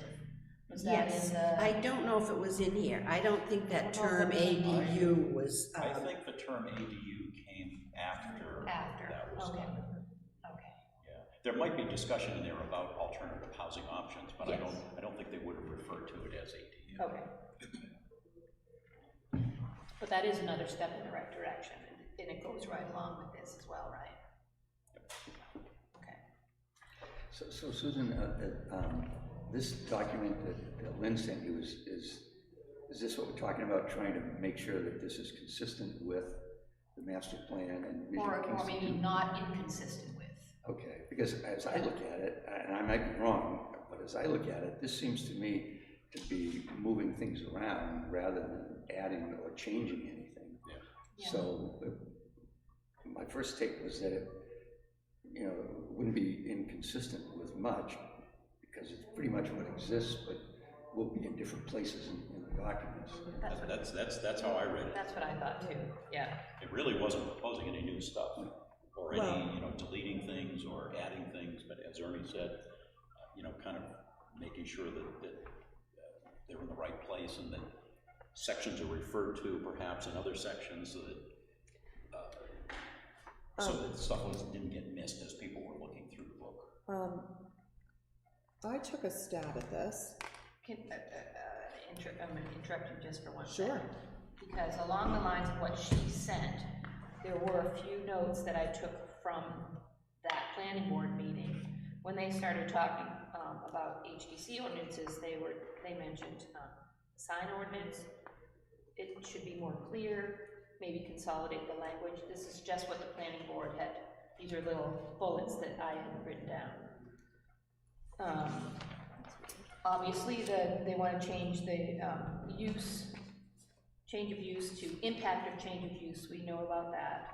S1: Was that
S2: Yes,
S1: in the?
S2: I don't know if it was in here. I don't think that term ADU was.
S3: I think the term ADU came after. That was
S1: okay.
S3: done.
S1: Okay.
S3: Yeah, there might be discussion in there about alternative housing options, but
S1: Yes.
S3: I don't think they would have referred to it as ADU.
S1: Okay. But that is another step in the right direction, and it goes right along with this as well, right? Okay.
S5: So Susan, this document that Lynn sent you is this what we're talking about, trying to make sure that this is consistent with the master plan and Vision
S1: Or
S5: Kingston
S1: maybe
S5: too?
S1: not inconsistent with.
S5: Okay, because as I look at it, and I might be wrong, but as I look at it, this seems to me to be moving things around rather than adding or changing anything.
S1: Yeah.
S5: So my first take was that it, you know, wouldn't be inconsistent with much because it's pretty much what exists, but will be in different places in the documents.
S3: That's how I read it.
S1: That's what I thought too, yeah.
S3: It really wasn't proposing any new stuff, or any, you know, deleting things or adding things, but as Ernie said, you know, kind of making sure that they're in the right place and that sections are referred to perhaps in other sections so that, stuff didn't get missed as people were looking through the book.
S4: I took a stab at this.
S1: I'm gonna interrupt you just for one
S4: Sure.
S1: second. Because along the lines of what she sent, there were a few notes that I took from that planning board meeting. When they started talking about HDC ordinances, they mentioned sign ordinance. It should be more clear, maybe consolidate the language. This is just what the planning board had. These are little bullets that I had written down. Obviously, they want to change the change of use to impact of change of use. We know about that.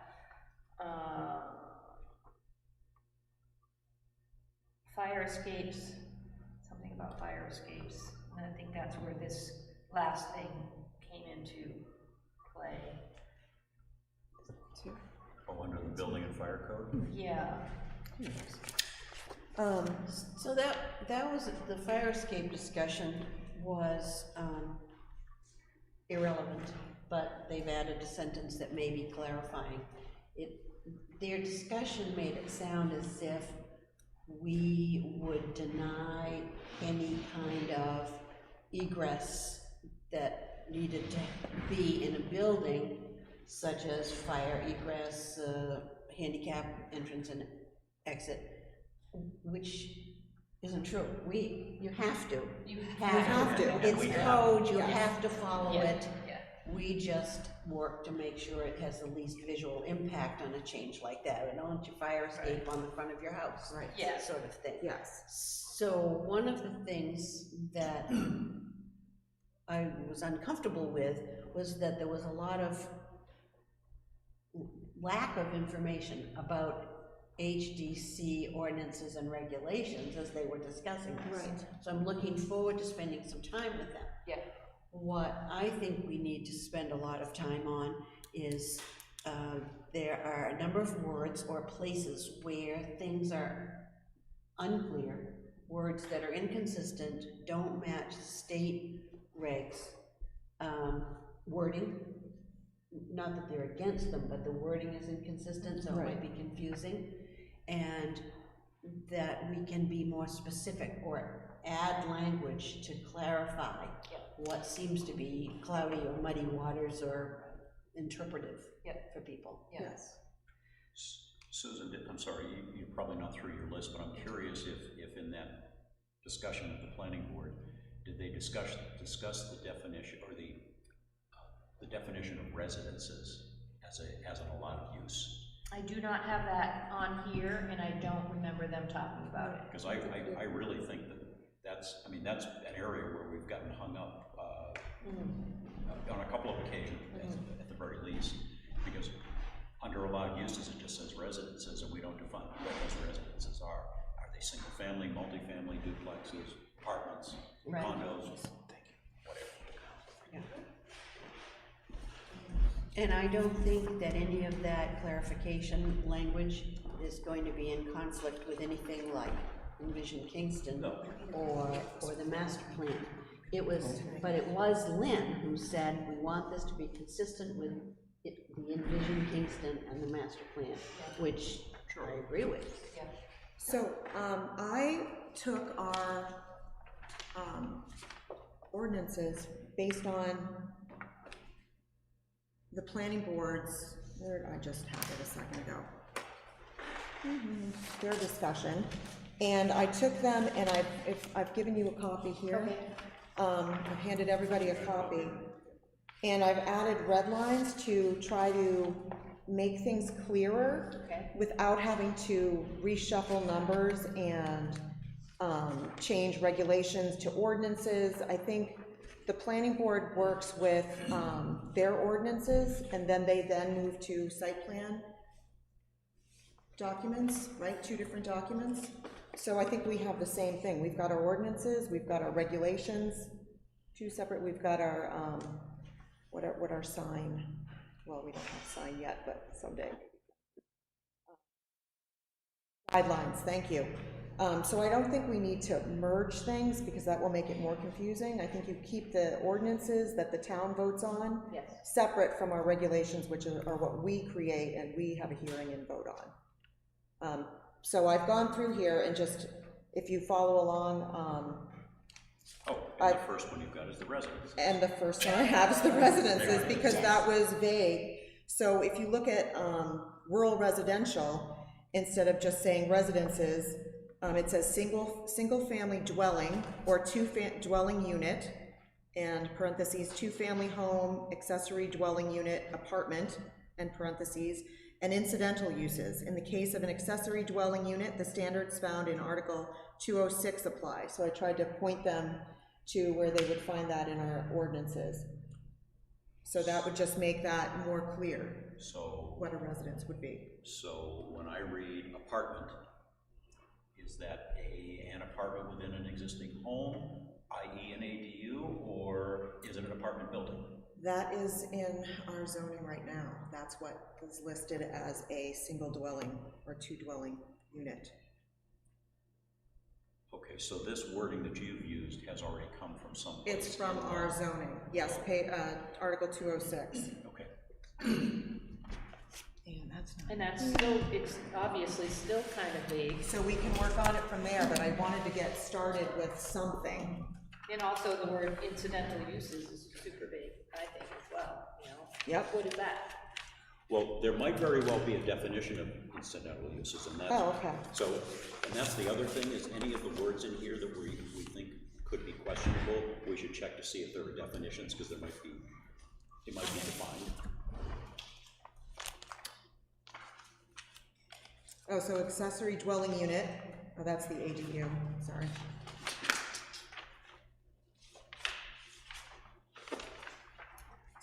S1: Fire escapes, something about fire escapes. And I think that's where this last thing came into play.
S3: Oh, under the building and fire code?
S1: Yeah.
S2: So that was, the fire escape discussion was irrelevant, but they've added a sentence that may be clarifying. Their discussion made it sound as if we would deny any kind of egress that needed to be in a building, such as fire egress, handicap entrance and exit, which isn't true. You have to.
S1: You
S2: have to. It's code, you have to follow it.
S1: Yeah.
S2: We just work to make sure it has the least visual impact on a change like that. And don't you fire escape on the front of your house.
S4: Right.
S1: Yeah.
S2: Sort of thing.
S4: Yes.
S2: So one of the things that I was uncomfortable with was that there was a lot of lack of information about HDC ordinances and regulations as they were discussing this.
S4: Right.
S2: So I'm looking forward to spending some time with them.
S1: Yeah.
S2: What I think we need to spend a lot of time on is there are a number of words or places where things are unclear, words that are inconsistent, don't match state regs, wording, not that they're against them, but the wording is inconsistent, so it might be confusing, and that we can be more specific or add language to clarify what seems to be cloudy or muddy waters or interpretive for people.
S4: Yes.
S3: Susan, I'm sorry, you're probably not through your list, but I'm curious if in that discussion with the planning board, did they discuss the definition or the definition of residences as an allowed use?
S1: I do not have that on here, and I don't remember them talking about it.
S3: Because I really think that's an area where we've gotten hung up on a couple of occasions, at the very least, because under allowed uses, it just says residences, and we don't define what those residences are. Are they single family, multifamily, duplexes, apartments, condos, whatever?
S2: Yeah. And I don't think that any of that clarification language is going to be in conflict with anything like Envision Kingston or the master plan. But it was Lynn who said, we want this to be consistent with the Envision Kingston and the master plan, which I agree with.
S1: Yeah.
S4: So, I took our ordinances based on the planning board's, I just had it a second ago, their discussion, and I took them and I've given you a copy here.
S1: Okay.
S4: I've handed everybody a copy, and I've added red lines to try to make things clearer without having to reshuffle numbers and change regulations to ordinances. I think the planning board works with their ordinances, and then they move to site plan documents, right? 2 different documents. So I think we have the same thing. We've got our ordinances, we've got our regulations, 2 separate. We've got our what our sign. Well, we don't have sign yet, but someday. Guidelines. Thank you. So I don't think we need to merge things, because that will make it more confusing. I think you keep the ordinances that the town votes on
S1: Yes.
S4: separate from our regulations, which are what we create and we have a hearing and vote on. So I've gone through here and just, if you follow along,
S3: And the first one you've got is the residence.
S4: and the first one I have is the residences, because that was vague. So if you look at rural residential, instead of just saying residences, it says single-family dwelling or dwelling unit, and parentheses, two-family home, accessory dwelling unit, apartment, and parentheses, and incidental uses. In the case of an accessory dwelling unit, the standards found in Article 206 apply. So I tried to point them to where they would find that in our ordinances. So that would just make that more clear,
S3: So,
S4: what a residence would be.
S3: so when I read apartment, is that an apartment within an existing home, i.e. an ADU, or is it an apartment building?
S4: That is in our zoning right now. That's what is listed as a single dwelling or two dwelling unit.
S3: Okay, so this wording that you've used has already come from someplace.
S4: It's from our zoning, yes, Article 206.
S3: Okay.
S4: And that's not.
S1: And that's still, it's obviously still kind of vague.
S4: So we can work on it from there, but I wanted to get started with something.
S1: And also the word incidental uses is super vague, I think, as well, you know?
S4: Yep.
S1: What is that?
S3: Well, there might very well be a definition of incidental uses, and that's.
S4: Oh, okay.
S3: So, and that's the other thing, is any of the words in here that we think could be questionable, we should check to see if there are definitions, because it might be defined.
S4: Oh, so accessory dwelling unit, oh, that's the ADU, sorry.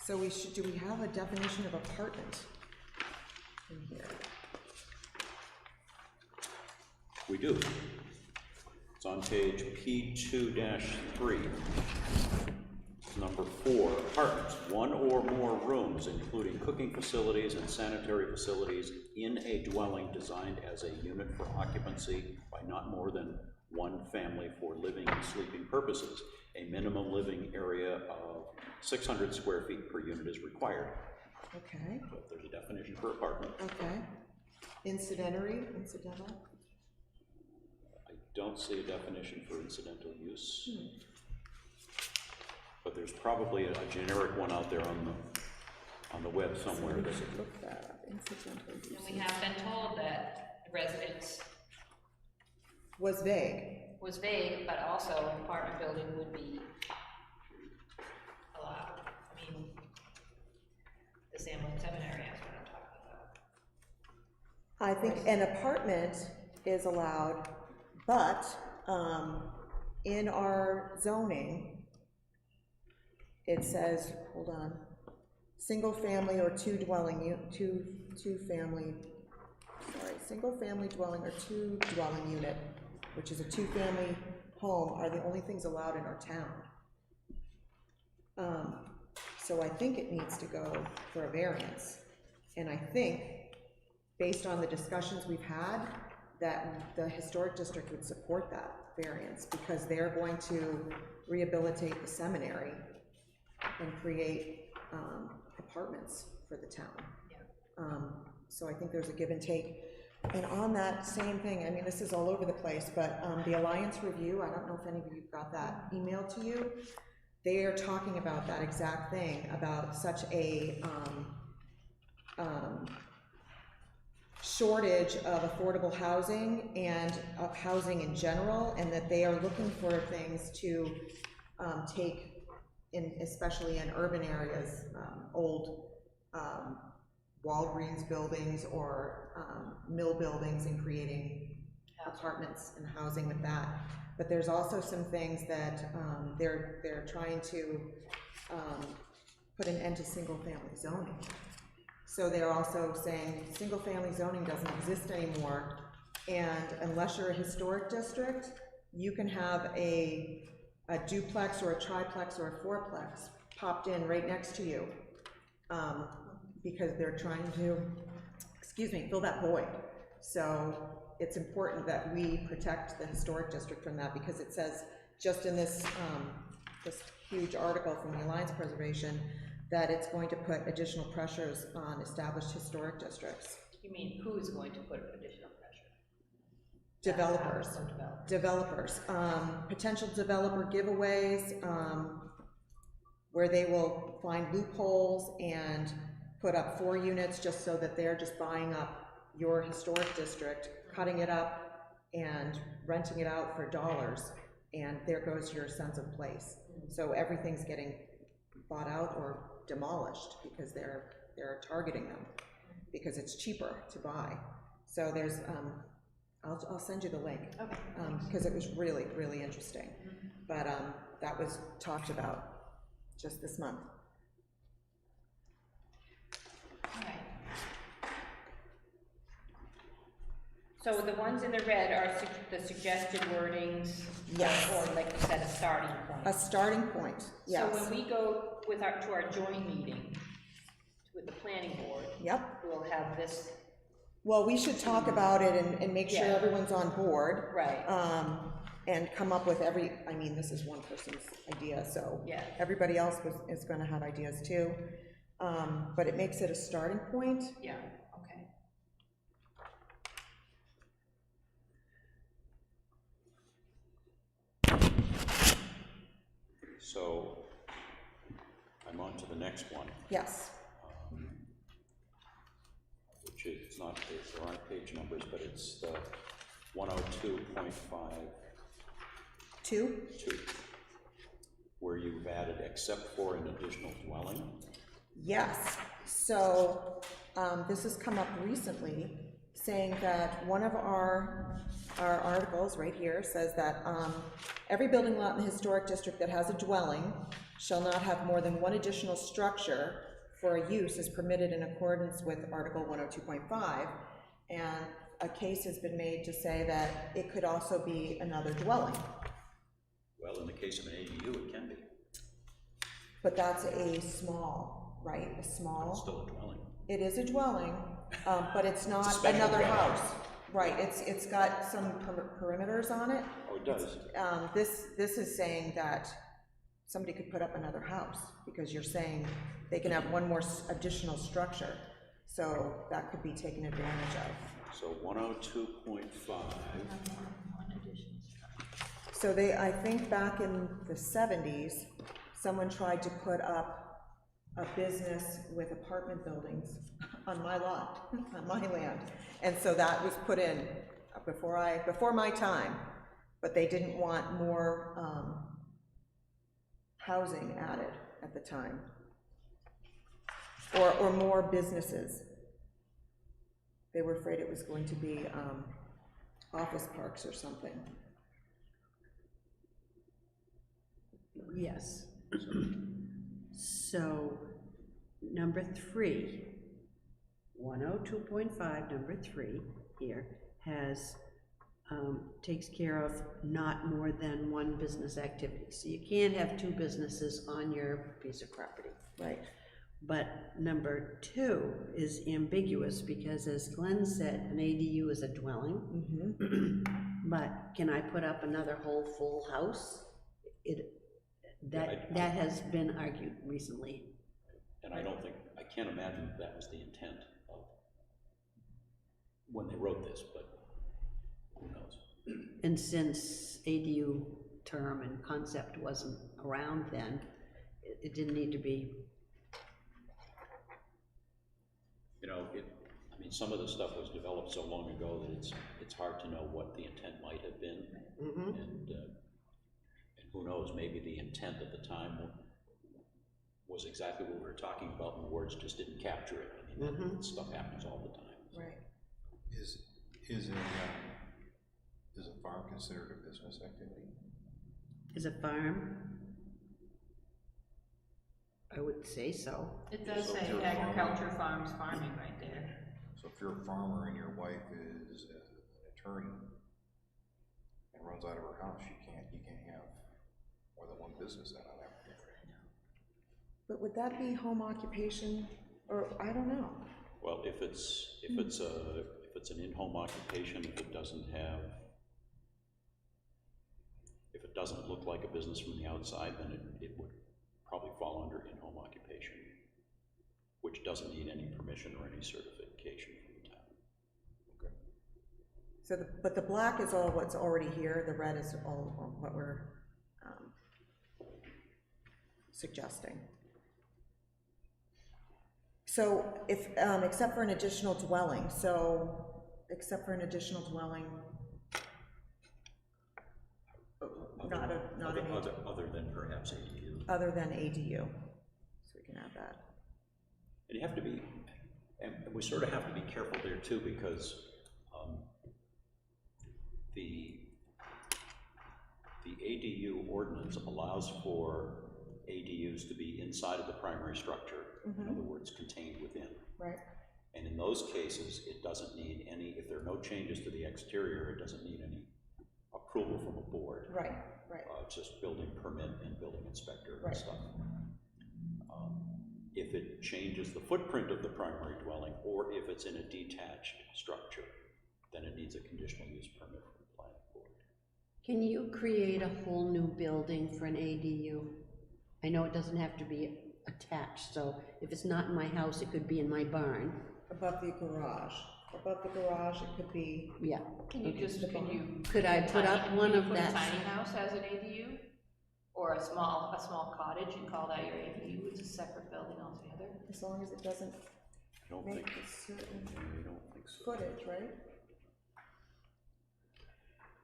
S4: So do we have a definition of apartment in here?
S3: We do. It's on page P2-3. Number 4, apartments, one or more rooms, including cooking facilities and sanitary facilities in a dwelling designed as a unit for occupancy by not more than one family for living and sleeping purposes. A minimum living area of 600 square feet per unit is required.
S4: Okay,
S3: So if there's a definition for apartment.
S4: okay. Incidental?
S3: I don't see a definition for incidental use. But there's probably a generic one out there on the web somewhere.
S4: We
S3: that
S4: should look that up, incidental
S1: And
S4: uses.
S1: we have been told that residence
S4: Was vague.
S1: was vague, but also an apartment building would be allowed. I mean, the Sanborn Seminary, that's what I'm talking about.
S4: I think an apartment is allowed, but, in our zoning, it says, hold on, single family or two dwelling, single family dwelling or two dwelling unit, which is a two-family home, are the only things allowed in our town. So I think it needs to go for a variance. And I think, based on the discussions we've had, that the historic district would support that variance, because they're going to rehabilitate the seminary and create apartments for the town. So I think there's a give and take. And on that same thing, I mean, this is all over the place, but the Alliance Review, I don't know if any of you got that emailed to you. They are talking about that exact thing, about such a shortage of affordable housing and of housing in general, and that they are looking for things to take in, especially in urban areas, old Walgreens buildings or mill buildings, and creating apartments and housing with that. But there's also some things that they're trying to put an end to single-family zoning. So they're also saying single-family zoning doesn't exist anymore, and unless you're a historic district, you can have a duplex or a triplex or a fourplex popped in right next to you, because they're trying to, fill that void. So it's important that we protect the historic district from that, because it says, just in this, this huge article from the Alliance Preservation, that it's going to put additional pressures on established historic districts.
S1: You mean who's going to put additional pressure?
S4: Developers.
S1: Developers.
S4: Potential developer giveaways, where they will find loopholes and put up 4 units just so that they're just buying up your historic district, cutting it up and renting it out for dollars, and there goes your sense of place. So everything's getting bought out or demolished because they're targeting them, because it's cheaper to buy. So there's, I'll send you the link,
S1: Okay.
S4: because it was really, really interesting. But that was talked about just this month.
S1: All right. So the ones in the red are the suggested wordings?
S4: Yes.
S1: Or like you said, a starting point?
S4: A starting point, yes.
S1: So when we go with to our joint meeting with the planning board,
S4: Yep.
S1: we'll have this,
S4: Well, we should talk about it and make sure
S1: Yeah.
S4: everyone's on board.
S1: right,
S4: And come up with I mean, this is one person's idea, so.
S1: Yeah.
S4: Everybody else is gonna have ideas too. But it makes it a starting point.
S1: yeah, okay.
S3: So, I'm on to the next one,
S4: Yes,
S3: which is, it's not, there aren't page numbers, but it's the 102.52,
S4: 2?
S3: where you've added except for an additional dwelling.
S4: Yes, so, this has come up recently, saying that one of our articles right here says that, every building lot in the historic district that has a dwelling shall not have more than one additional structure for a use as permitted in accordance with Article 102.5, and a case has been made to say that it could also be another dwelling,
S3: Well, in the case of an ADU, it can be.
S4: but that's a small, right, a small.
S3: It's still a dwelling.
S4: It is a dwelling, but it's
S3: It's a
S4: not
S3: special
S4: another
S3: dwelling.
S4: house. Right, it's got some perimeters on it.
S3: Oh, it does.
S4: This is saying that somebody could put up another house, because you're saying they can have one more additional structure, so that could be taken advantage of.
S3: So 102.5,
S4: So I think back in the 70s, someone tried to put up a business with apartment buildings on my lot, on my land. And so that was put in before my time, but they didn't want more housing added at the time, or more businesses. They were afraid it was going to be office parks or something.
S2: Yes. So, number 3, 102.5, number 3 here has, takes care of not more than one business activity. So you can't have 2 businesses on your piece of property.
S4: Right.
S2: But number 2 is ambiguous, because as Glenn said, an ADU is a dwelling.
S4: Mm-hmm.
S2: But can I put up another whole full house? That has been argued recently.
S3: and I can't imagine that was the intent of when they wrote this, but who knows?
S2: And since ADU term and concept wasn't around then, it didn't need to be.
S3: You know, I mean, some of the stuff was developed so long ago that it's hard to know what the intent might have been.
S2: Mm-hmm.
S3: And who knows, maybe the intent at the time was exactly what we were talking about, and the words just didn't capture it. I mean, that stuff happens all the time.
S4: Right.
S6: Is a farm considered a business activity?
S2: Is a farm? I would say so.
S1: It does
S6: So
S1: say
S6: if you're a
S1: agriculture, farms, farming right there.
S6: So if you're a farmer and your wife is an attorney and runs out of her house, you can't have more than one business out of that.
S4: But would that be home occupation, or I don't know?
S3: Well, if it's it's an in-home occupation, if it doesn't look like a business from the outside, then it would probably fall under in-home occupation, which doesn't need any permission or any certification from the town. Okay.
S4: So, but the black is all what's already here, the red is all what we're suggesting. So if, except for an additional dwelling, not an
S3: other than perhaps ADU.
S4: other than ADU, so we can add that.
S3: And you have to be, and we sort of have to be careful there too, because the ADU ordinance allows for ADUs to be inside of the primary structure, in other words, contained within.
S4: Right.
S3: And in those cases, it doesn't need any, if there are no changes to the exterior, it doesn't need any approval from a board.
S4: Right, right.
S3: It's just building permit and building inspector
S4: Right.
S3: and stuff. If it changes the footprint of the primary dwelling, or if it's in a detached structure, then it needs a conditional use permit from the planning board.
S2: Can you create a whole new building for an ADU? I know it doesn't have to be attached, so if it's not in my house, it could be in my barn.
S4: Above the garage. Above the garage, it could be,
S2: Yeah.
S1: Can you
S2: Could I put up one of
S1: put a
S2: that?
S1: tiny house as an ADU? Or a small cottage and call that your ADU, it's a separate building altogether?
S4: as long as it doesn't
S3: I don't
S4: make
S3: think,
S4: a certain
S3: I don't think so.
S4: footage, right?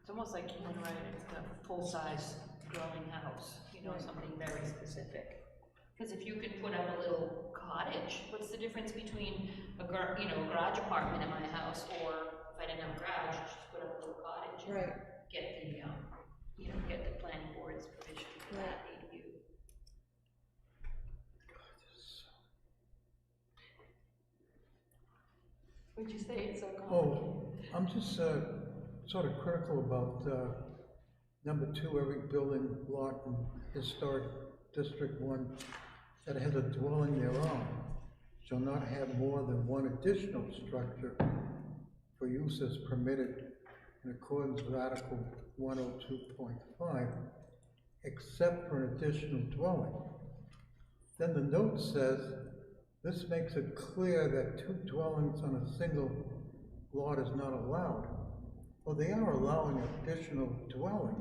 S1: It's almost like you would write a full-size dwelling house, you know, something very specific. Because if you could put up a little cottage, what's the difference between a garage apartment in my house, or if I didn't have a garage, just put up a little cottage and
S4: Right.
S1: get the, get the planning board's permission for that ADU. Would you say it's so complicated?
S8: Oh, I'm just, sort of critical about, number 2, every building block in historic District 1 that has a dwelling thereon shall not have more than one additional structure for use as permitted in accordance with Article 102.5, except for an additional dwelling. Then the note says, this makes it clear that 2 dwellings on a single lot is not allowed. Well, they are allowing additional dwelling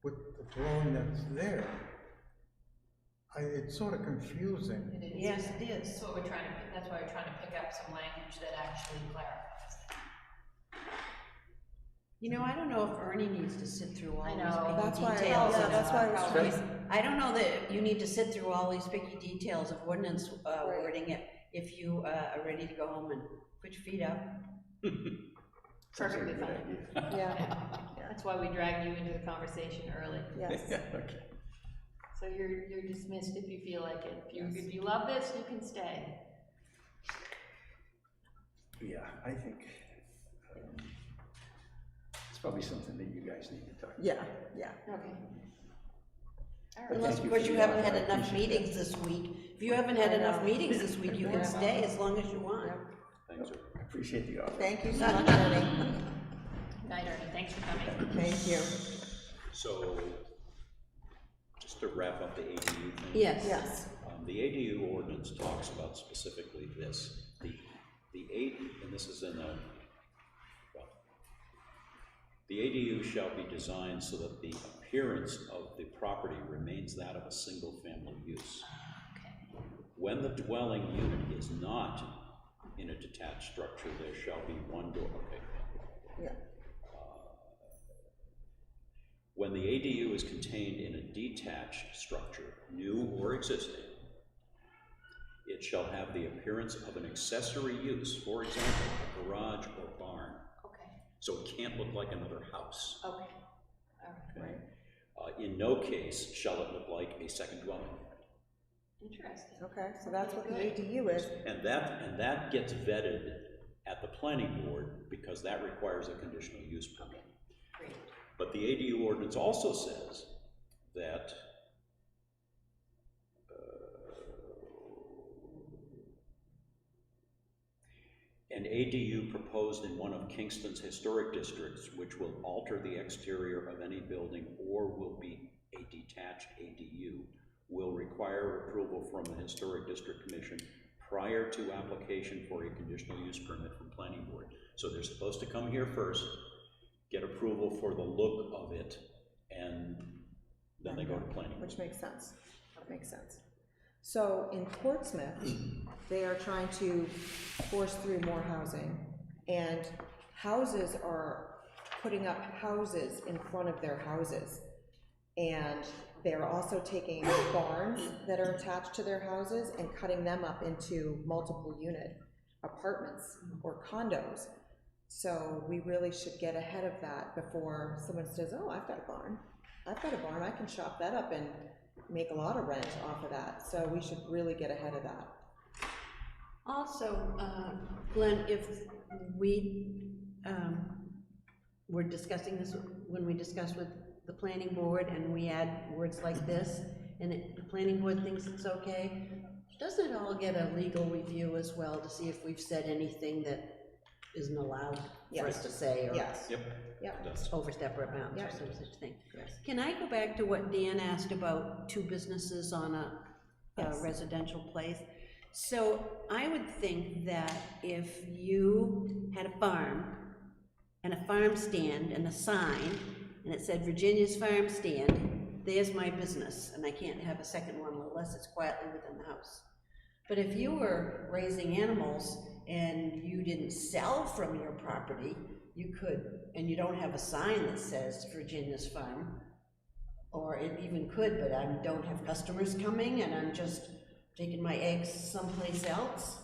S8: with the dwelling that's there. It's sort of confusing.
S1: It is.
S2: Yes, it is.
S1: That's what we're trying to, that's why we're trying to pick up some language that actually clarifies that.
S2: You know, I don't know if Ernie needs to sit through all
S1: I
S2: these
S1: know,
S2: picky
S4: that's why-
S2: details.
S4: yeah,
S2: of-
S4: that's why I was
S2: Probably- I don't know that you need to sit through all these picky details of ordinance wording if you are ready to go home and put your feet up.
S1: Perfectly fine.
S4: Yeah,
S1: That's why we dragged you into the conversation early.
S4: yes.
S3: Okay.
S1: So you're dismissed if you feel like it. If you love this, you can stay.
S5: Yeah, I think it's probably something that you guys need to talk about.
S4: Yeah, yeah.
S1: Okay. All right.
S2: Unless,
S5: Thank
S2: of
S5: you
S2: course,
S5: for
S2: you
S5: the
S2: haven't
S5: offer.
S2: had
S5: I
S2: enough
S5: appreciate
S2: meetings this week. If you haven't had
S4: I
S2: enough
S4: know.
S2: meetings this week, you can stay as long as you want.
S3: Thanks, sir.
S5: I appreciate the offer.
S4: Thank you so much, Ernie.
S1: Night, Ernie, thanks for coming.
S4: Thank you.
S3: So, just to wrap up the ADU thing.
S2: Yes.
S4: Yes.
S3: The ADU ordinance talks about specifically this, and this is in the ADU shall be designed so that the appearance of the property remains that of a single-family use. When the dwelling unit is not in a detached structure, there shall be one door, okay.
S4: Yeah.
S3: When the ADU is contained in a detached structure, new or existing, it shall have the appearance of an accessory use, for example, a garage or barn.
S1: Okay,
S3: So it can't look like another house.
S1: okay, all right,
S3: Okay? In no case shall it look like a second dwelling unit.
S1: interesting.
S4: Okay, so that's what the
S1: Good.
S4: ADU is.
S3: And that gets vetted at the planning board because that requires a conditional use permit.
S1: Great.
S3: But the ADU ordinance also says that an ADU proposed in one of Kingston's historic districts, which will alter the exterior of any building or will be a detached ADU, will require approval from the Historic District Commission prior to application for a conditional use permit from Planning Board. So they're supposed to come here first, get approval for the look of it, and then they go to Planning Board.
S4: Which makes sense, that makes sense. So in Portsmouth, they are trying to force through more housing, and houses are putting up houses in front of their houses. And they're also taking barns that are attached to their houses and cutting them up into multiple unit apartments or condos. So we really should get ahead of that before someone says, oh, I've got a barn, I can chop that up and make a lot of rent off of that. So we should really get ahead of that.
S2: Also, Glenn, if we were discussing this, when we discussed with the planning board and we add words like this, and the planning board thinks it's okay, doesn't it all get a legal review as well to see if we've said anything that isn't allowed for us to say, or
S4: Yes.
S3: Yep.
S2: overstep our bounds or
S4: Yep.
S2: some such thing?
S4: Yes.
S2: Can I go back to what Dan asked about two businesses on a
S4: Yes.
S2: residential place? So I would think that if you had a farm and a farm stand and a sign, and it said Virginia's Farm Stand, there's my business, and I can't have a second one unless it's quietly within the house. But if you were raising animals and you didn't sell from your property, you could, and you don't have a sign that says Virginia's Farm, or it even could, but I don't have customers coming and I'm just taking my eggs someplace else,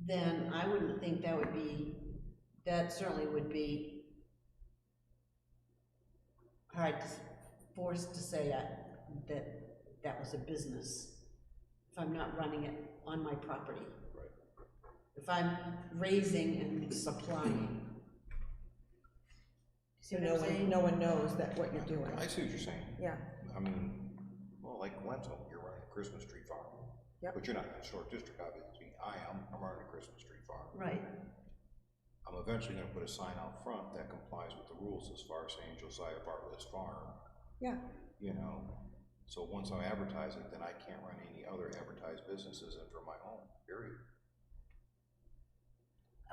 S2: then I wouldn't think that would be, that certainly would be hard, forced to say that was a business if I'm not running it on my property.
S3: Right.
S2: If I'm raising and supplying. See
S4: So
S2: what I'm saying?
S4: no one knows that what you're doing.
S6: I see what you're saying.
S4: Yeah,
S6: I mean, well, like Wenzel, you're running a Christmas tree farm.
S4: Yep.
S6: But you're not in a historic district, obviously. I'm running a Christmas tree farm.
S2: Right.
S6: I'm eventually gonna put a sign out front that complies with the rules as far as saying Josiah Bartlett's farm.
S4: yeah,
S6: You know, so once I advertise it, then I can't run any other advertised businesses in for my home, period.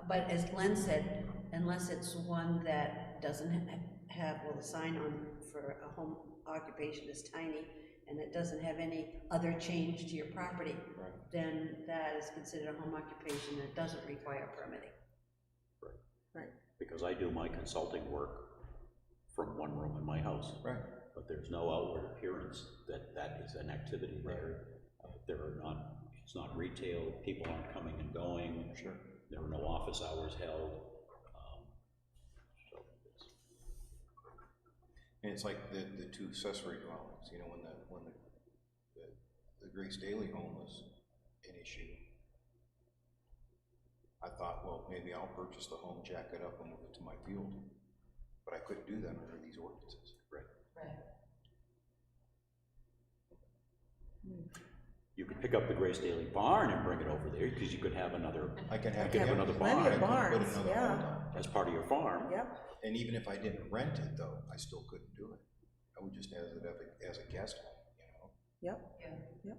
S2: But as Glenn said, unless it's one that doesn't have, well, the sign on for a home occupation is tiny, and it doesn't have any other change to your property,
S6: Right.
S2: then that is considered a home occupation and it doesn't require permitting.
S4: right.
S3: Because I do my consulting work from one room in my house.
S6: Right.
S3: But there's no outward appearance that that is an activity there. There are not, it's not retail, people aren't coming and going.
S6: Sure.
S3: There are no office hours held. So
S6: And it's like the two accessory dwellings, you know, when the Grace Daly home was an issue, I thought, well, maybe I'll purchase the home, jack it up, and move it to my field. But I couldn't do that under these ordinances.
S3: Right.
S2: Right.
S3: You could pick up the Grace Daily barn and bring it over there, because you could have another,
S6: I can have,
S3: You can have another
S6: plenty
S3: barn.
S6: of
S4: Barns,
S6: put another
S4: yeah.
S6: home on.
S3: as part of your farm.
S4: Yep,
S6: And even if I didn't rent it though, I still couldn't do it. I would just as a guest home, you know?
S4: yep,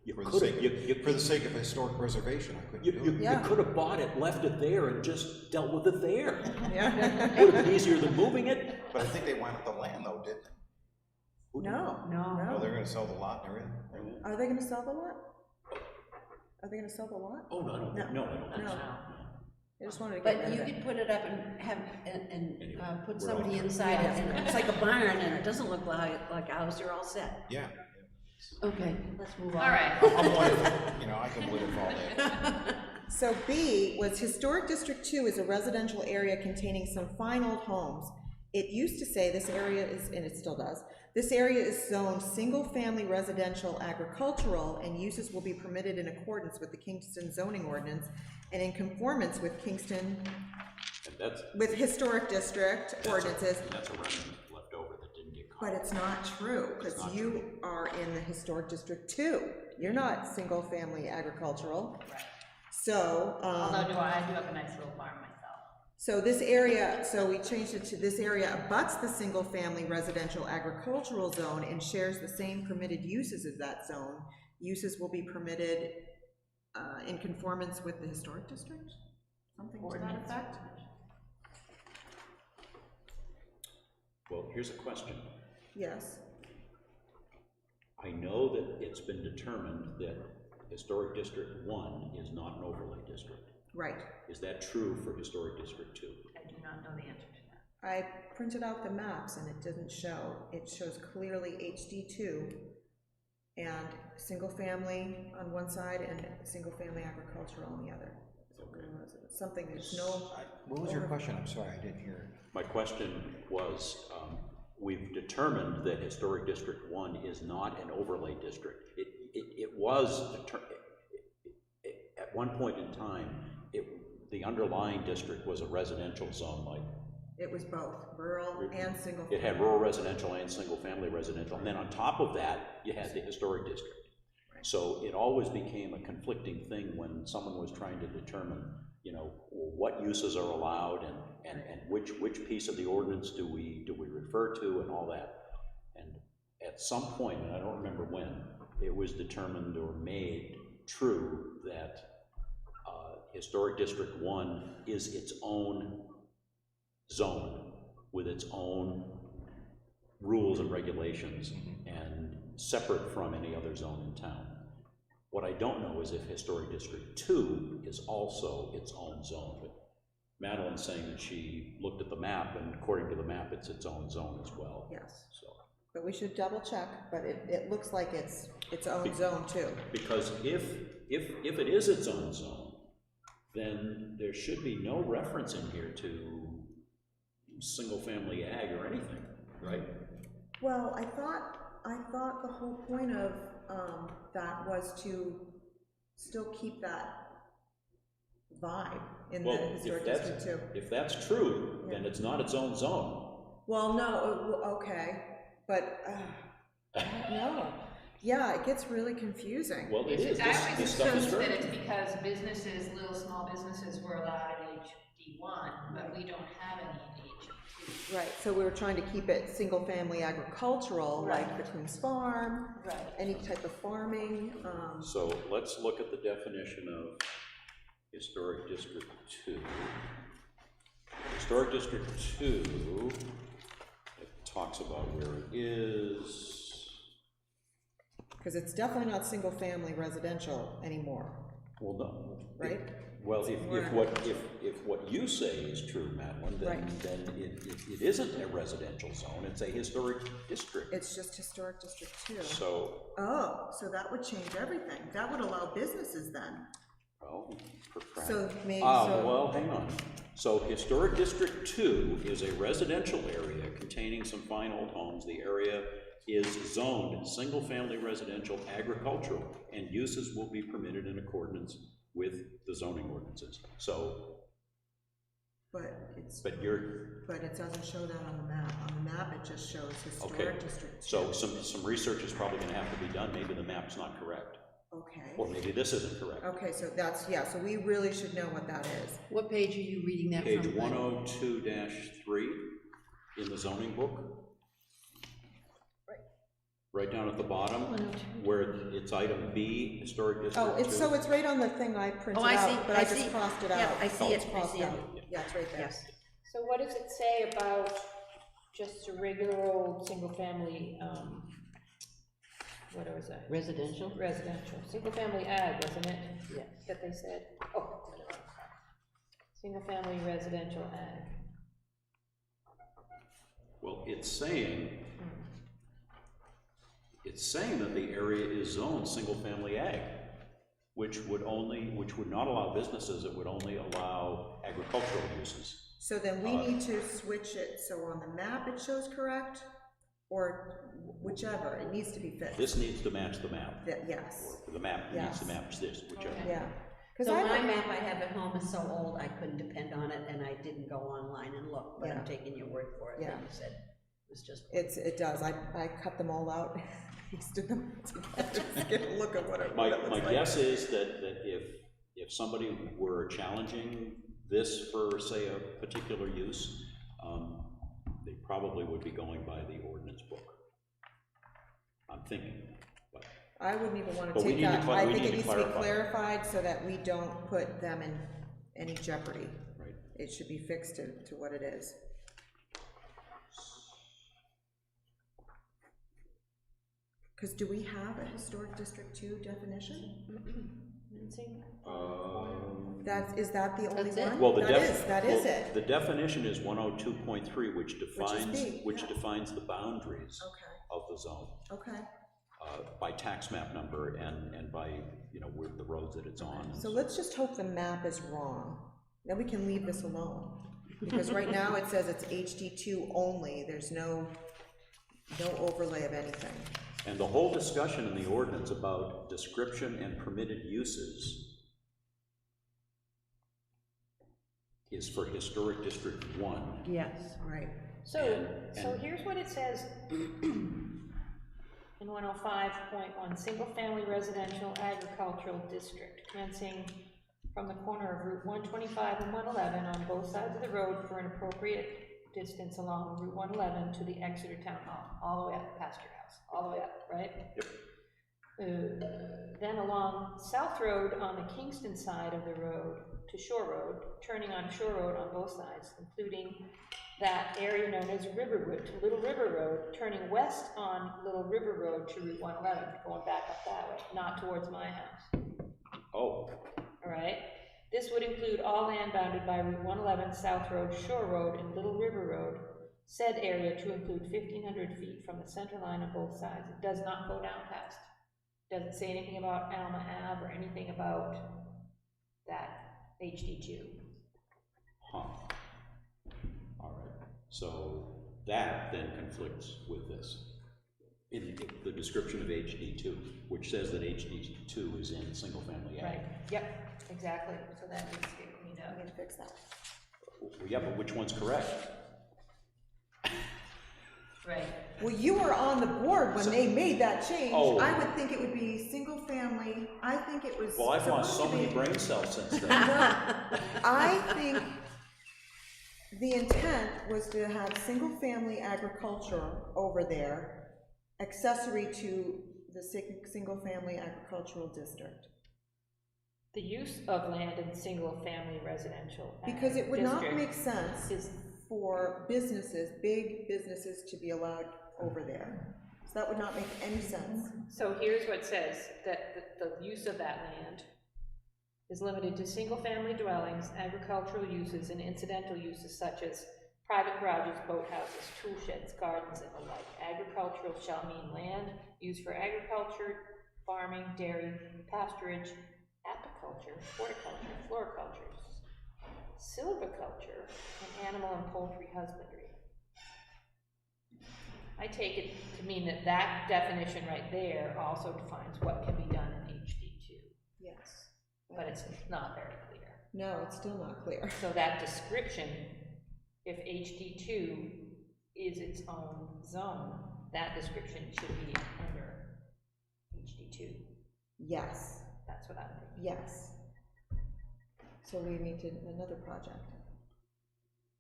S3: You
S6: For the
S3: could
S6: sake,
S3: have,
S6: for the sake of historic preservation, I couldn't do it.
S4: Yeah.
S3: you could have bought it, left it there, and just dealt with it there.
S4: yeah.
S3: Would have been easier than moving it.
S6: But I think they wanted the land though, didn't they?
S4: No,
S2: No.
S6: Oh, they're gonna sell the lot and everything?
S4: Are they gonna sell the lot? Are they gonna sell the lot?
S3: Oh, no, I don't think, no, I don't think so.
S4: No. I just wanted to get
S2: But
S4: rid
S2: you
S4: of it.
S2: could put it up and have, put
S3: we're
S2: somebody
S3: all-
S2: inside it, and it's like a barn, and it doesn't look like a house, you're all set.
S6: Yeah.
S2: Okay, let's move on.
S1: All right.
S6: I'm what if, you know, I can live with all that.
S4: So B was Historic District 2 is a residential area containing some fine old homes. It used to say this area is, and it still does, this area is zoned single-family residential agricultural, and uses will be permitted in accordance with the Kingston zoning ordinance and in conformance with Kingston,
S3: And that's,
S4: with Historic District ordinances.
S3: and that's a remnant left over that didn't get caught.
S4: But it's not true, because
S3: not
S4: you are in the Historic District 2. You're not single-family agricultural. So,
S1: Although I do have a nice little farm myself.
S4: so this area, so we changed it to this area abuts the single-family residential agricultural zone and shares the same permitted uses of that zone. Uses will be permitted in conformance with the historic district, something to that effect.
S3: Well, here's a question.
S4: Yes,
S3: I know that it's been determined that Historic District 1 is not an overlay district.
S4: right.
S3: Is that true for Historic District 2?
S1: I do not know the answer to that.
S4: I printed out the maps and it doesn't show. It shows clearly HD2 and single-family on one side and single-family agricultural on the other.
S3: Okay.
S4: Something, there's no.
S6: What was your question? I'm sorry, I didn't hear it.
S3: My question was, we've determined that Historic District 1 is not an overlay district. It was, at one point in time, the underlying district was a residential zone, like.
S4: It was both, rural and single.
S3: It had rural residential and single-family residential, and then on top of that, you had the historic district.
S4: Right.
S3: So it always became a conflicting thing when someone was trying to determine, you know, what uses are allowed and which piece of the ordinance do we refer to and all that. And at some point, and I don't remember when, it was determined or made true that Historic District 1 is its own zone with its own rules and regulations and separate from any other zone in town. What I don't know is if Historic District 2 is also its own zone, but Madeline's saying that she looked at the map, and according to the map, it's its own zone as well.
S4: Yes,
S3: So,
S4: but we should double check, but it looks like it's its own zone too.
S3: because if it is its own zone, then there should be no reference in here to single-family ag or anything, right?
S4: Well, I thought the whole point of that was to still keep that vibe in the historic district too.
S3: If that's true, then it's not its own zone.
S4: Well, no, okay, but I don't know. Yeah, it gets really confusing.
S3: Well, it is.
S1: Actually,
S3: This
S1: this
S3: stuff is
S1: shows that
S3: very.
S1: it's because businesses, little small businesses were allowed in HD1, but we don't have any in HD2.
S4: Right, so we were trying to keep it single-family agricultural, like the Queen's Farm,
S1: Right.
S4: any type of farming.
S3: So let's look at the definition of Historic District 2. Historic District 2, it talks about where it is.
S4: Because it's definitely not single-family residential anymore,
S3: Well, no.
S4: right?
S3: Well, if what you say is true, Madeline, then it isn't a residential zone, it's a historic district.
S4: It's just historic district 2.
S3: So,
S4: Oh, so that would change everything. That would allow businesses then.
S3: well,
S4: So maybe,
S3: well, hang on. So Historic District 2 is a residential area containing some fine old homes. The area is zoned single-family residential agricultural, and uses will be permitted in accordance with the zoning ordinances. So,
S4: but
S3: but
S4: it doesn't show that on the map. On the map, it just shows
S3: okay.
S4: historic district 2.
S3: So some research is probably gonna have to be done. Maybe the map's not correct,
S4: Okay.
S3: or maybe this isn't correct.
S4: Okay, so that's, yeah, so we really should know what that is.
S2: What page are you reading that
S3: Page
S2: from?
S3: 102-3 in the zoning book. Right down at the bottom, where it's item B, Historic District 2.
S4: Oh, it's right on the thing I printed
S2: Oh, I see,
S4: out, but
S2: I
S4: I just
S2: see.
S4: crossed it
S2: Yeah,
S4: out.
S2: I see
S4: Oh, it's
S2: it, I
S4: crossed
S2: see it.
S4: out. Yeah, it's right there.
S2: Yes.
S9: So what does it say about just a regular old single-family, what was that?
S2: Residential?
S9: Residential, single-family ag, wasn't it?
S2: Yes.
S9: That they said, oh, single-family residential ag.
S3: Well, it's saying that the area is zoned single-family ag, which would not allow businesses, it would only allow agricultural uses.
S4: So then we need to switch it, so on the map it shows correct, or whichever, it needs to be fixed.
S3: This needs to match the map.
S4: Yes,
S3: Or the map needs to
S4: Yes.
S3: match this, whichever.
S4: yeah. 'Cause
S2: So
S4: I
S2: my
S4: don't-
S2: map I have at home is so old, I couldn't depend on it, and I didn't go online and look, but
S4: Yeah.
S2: I'm taking your word for it,
S4: Yeah.
S2: that you said it was just.
S4: It does, I cut them all out, pasted them together, just get a look at what it
S3: My
S4: looks like.
S3: guess is that if if somebody were challenging this for, say, a particular use, they probably would be going by the ordinance book. I'm thinking, but.
S4: I wouldn't even want
S3: But
S4: to
S3: we
S4: take
S3: need to
S4: that,
S3: cla-
S4: I
S3: we
S4: think
S3: need
S4: it
S3: to
S4: needs to be
S3: clarify.
S4: clarified so that we don't put them in any jeopardy.
S3: Right.
S4: It should be fixed to what it is. Because do we have a historic district 2 definition? Is that the only
S9: That's it.
S4: one?
S3: Well,
S4: That is it.
S3: The definition is 102.3, which defines,
S4: B,
S3: which
S4: yeah.
S3: defines the boundaries
S4: Okay,
S3: of the zone,
S4: okay.
S3: by tax map number and by, you know, where the roads that it's on.
S4: So let's just hope the map is wrong. Then we can leave this alone. Because right now it says it's HD2 only, there's no overlay of anything.
S3: And the whole discussion in the ordinance about description and permitted uses is for Historic District 1.
S2: Yes.
S4: Right.
S1: So
S3: And-
S1: here's what it says in 105.1, single-family residential agricultural district commencing from the corner of Route 125 and 111 on both sides of the road for an appropriate distance along Route 111 to the Exeter Town Hall, all the way up past your house, all the way up, right?
S3: Yep.
S1: Then along South Road on the Kingston side of the road to Shore Road, turning on Shore Road on both sides, including that area known as Riverwood to Little River Road, turning west on Little River Road to Route 111, going back up that way, not towards my house.
S3: Oh,
S1: All right? This would include all land bounded by Route 111, South Road, Shore Road, and Little River Road, said area to include 1,500 feet from the center line on both sides. It does not go down past. Doesn't say anything about Alma Ave or anything about that HD2.
S3: huh. All right. So that then conflicts with this. In the description of HD2, which says that HD2 is in single-family ag.
S1: Right, yep, exactly, so that needs to get cleaned
S4: I'm
S1: up.
S4: gonna fix that.
S3: Well, yeah, but which one's correct?
S1: Right.
S4: Well, you were on the board when they made that change.
S3: Oh.
S4: I would think it would be single family. I think it was.
S3: Well, I've lost so
S4: supposed to
S3: many
S4: be-
S3: brain cells since then.
S4: No, I think the intent was to have single family agriculture over there, accessory to the single family agricultural district.
S1: The use of land in single-family residential
S4: Because it would not
S1: district
S4: make sense
S1: is
S4: for businesses, big businesses, to be allowed over there. So that would not make any sense.
S1: So here's what it says, that the use of that land is limited to single-family dwellings, agricultural uses, and incidental uses such as private garages, boathouses, tool sheds, gardens, and the like. Agricultural shall mean land used for agriculture, farming, dairy, pasturage, apiculture, horticulture, floriculture, silviculture, and animal and poultry husbandry. I take it to mean that that definition right there also defines what can be done in HD2,
S4: Yes.
S1: but it's not very clear.
S4: No, it's still not clear.
S1: So that description, if HD2 is its own zone, that description should be under HD2.
S4: Yes,
S1: That's what I'm thinking.
S4: yes. So we need to, another project.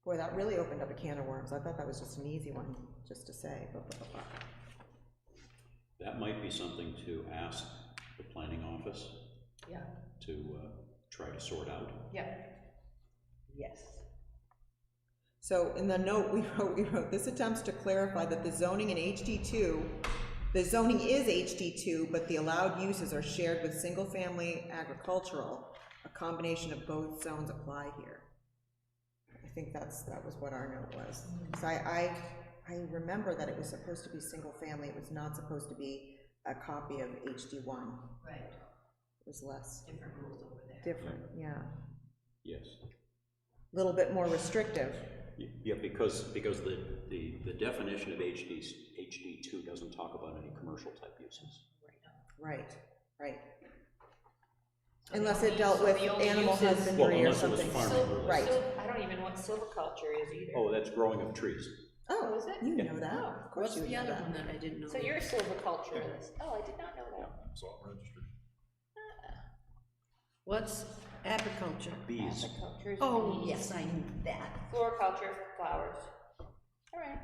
S4: Boy, that really opened up a can of worms. I thought that was just an easy one, just to say, blah, blah, blah, blah.
S3: That might be something to ask the planning office
S1: Yeah.
S3: to try to sort out.
S1: Yep.
S2: Yes.
S4: So in the note we wrote, this attempts to clarify that the zoning in HD2, the zoning is HD2, but the allowed uses are shared with single-family agricultural. A combination of both zones apply here. I think that was what our note was. Because I remember that it was supposed to be single-family, it was not supposed to be a copy of HD1.
S1: Right.
S4: It was less.
S1: Different rules over there.
S4: Different, yeah.
S3: Yes.
S4: Little bit more restrictive.
S3: Yeah, because the definition of HD2 doesn't talk about any commercial type uses.
S4: Right, right. Unless it dealt with
S1: the only
S4: animal
S1: uses-
S4: husbandry or
S3: unless it was
S4: something.
S3: farming.
S4: Right.
S1: I don't even know what silviculture is either.
S3: Oh, that's growing of trees.
S4: Oh,
S1: is it?
S4: you
S3: Yeah.
S4: know that.
S1: Oh,
S4: Of course
S2: What's
S4: you would
S2: the
S4: know
S2: other
S4: that.
S2: one that I didn't know?
S1: So you're a silviculturist. Oh, I did not know that.
S6: It's all registered.
S2: What's Apiculture.
S3: Bees.
S9: Apiculture is
S2: Oh,
S9: bees.
S2: yes, I knew that.
S9: Floriculture, flowers. All right.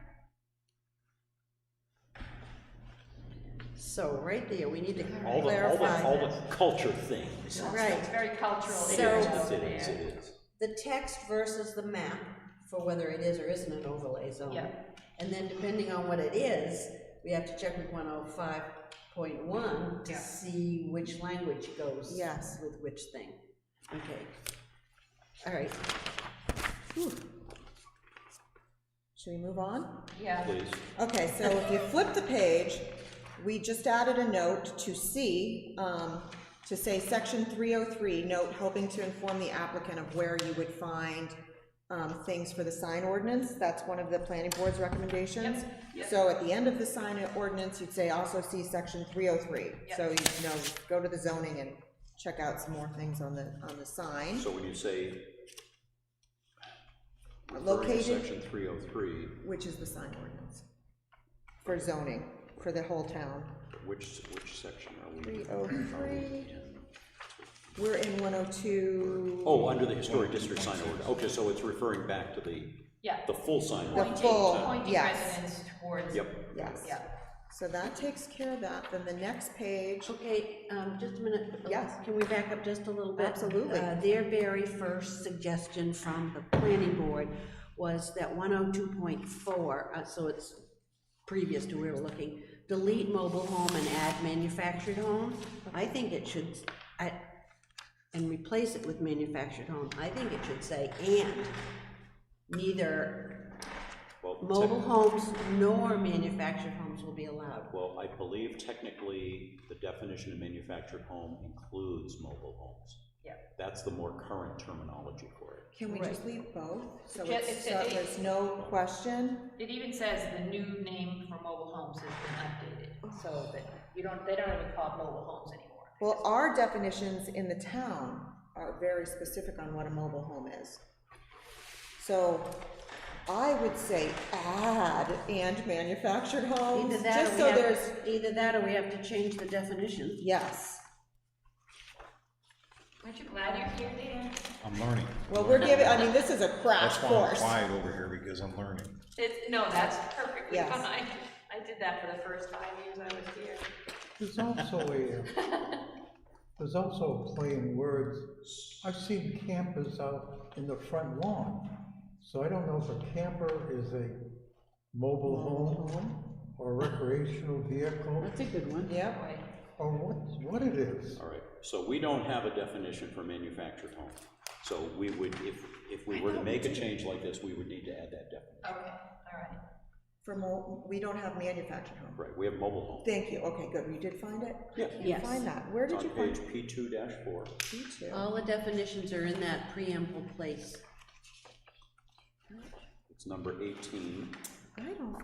S2: So right there, we need to
S3: All
S2: clarify.
S3: the culture things.
S2: Right.
S1: It's very cultural
S2: So-
S1: areas
S3: It
S1: over
S3: is,
S1: there.
S3: it is.
S2: The text versus the map, for whether it is or isn't an overlay zone.
S1: Yeah.
S2: And then depending on what it is, we have to check with 105.1 to
S1: Yeah.
S2: see which language goes
S4: Yes.
S2: with which thing. Okay. All right. Whew.
S4: Should we move on?
S1: Yeah.
S3: Please.
S4: Okay, so if you flip the page, we just added a note to C, to say section 303, note helping to inform the applicant of where you would find things for the sign ordinance. That's one of the planning board's recommendations.
S1: Yep.
S4: So at the end of the sign ordinance, you'd say also see section 303.
S1: Yep.
S4: So you know, go to the zoning and check out some more things on the sign.
S3: So when you say referring to
S4: Located,
S3: section 303,
S4: which is the sign ordinance for zoning, for the whole town.
S3: which section are we?
S4: 303. We're in 102.
S3: Oh, under the historic district sign order. Okay, so it's referring back to the full sign order.
S4: The full,
S1: Pointing
S4: yes.
S1: residents towards.
S3: Yep.
S4: Yes.
S1: Yeah.
S4: So that takes care of that. Then the next page,
S2: Okay, just a minute.
S4: Yes.
S2: Can we back up just a little bit?
S4: Absolutely.
S2: Their very first suggestion from the planning board was that 102.4, so it's previous to where we're looking, delete mobile home and add manufactured home. I think it should, and replace it with manufactured home. I think it should say and, neither
S3: Well,
S2: mobile homes nor manufactured homes will be allowed.
S3: Well, I believe technically the definition of manufactured home includes mobile homes.
S1: Yeah.
S3: That's the more current terminology for it.
S4: can we just leave both? So
S1: It's-
S4: there's no question?
S1: It even says the new name for mobile homes has been updated, so that they don't even call it mobile homes anymore.
S4: Well, our definitions in the town are very specific on what a mobile home is. So I would say add and manufactured homes,
S2: Either that
S4: just
S2: or
S4: so
S2: we have,
S4: there's,
S2: either that or we have to change the definition.
S4: yes.
S1: Aren't you glad you're here, Dan?
S6: I'm learning.
S4: Well, we're giving, I mean, this is a crash
S6: That's why I'm
S4: course.
S6: quiet over here, because I'm learning.
S1: No, that's perfectly
S4: Yes.
S1: fine. I did that for the first 5 years I was here.
S8: There's also a play in words. I've seen campers out in the front lawn, so I don't know if a camper is a mobile home or a recreational vehicle,
S2: That's a good one.
S4: Yep,
S1: Boy.
S8: or what it is.
S3: All right, so we don't have a definition for manufactured home. So we would, if we were to make a change like this, we would need to add that definition.
S1: Okay, all right.
S4: we don't have manufactured home.
S3: Right, we have mobile home.
S4: Thank you, okay, good, you did find it?
S3: Yeah.
S4: Can't
S2: Yes.
S4: find that, where
S3: It's
S4: did
S3: on
S4: you find
S3: page
S4: it?
S3: P2-4.
S4: Me too.
S2: All the definitions are in that preamble place.
S3: It's number 18,
S4: I don't,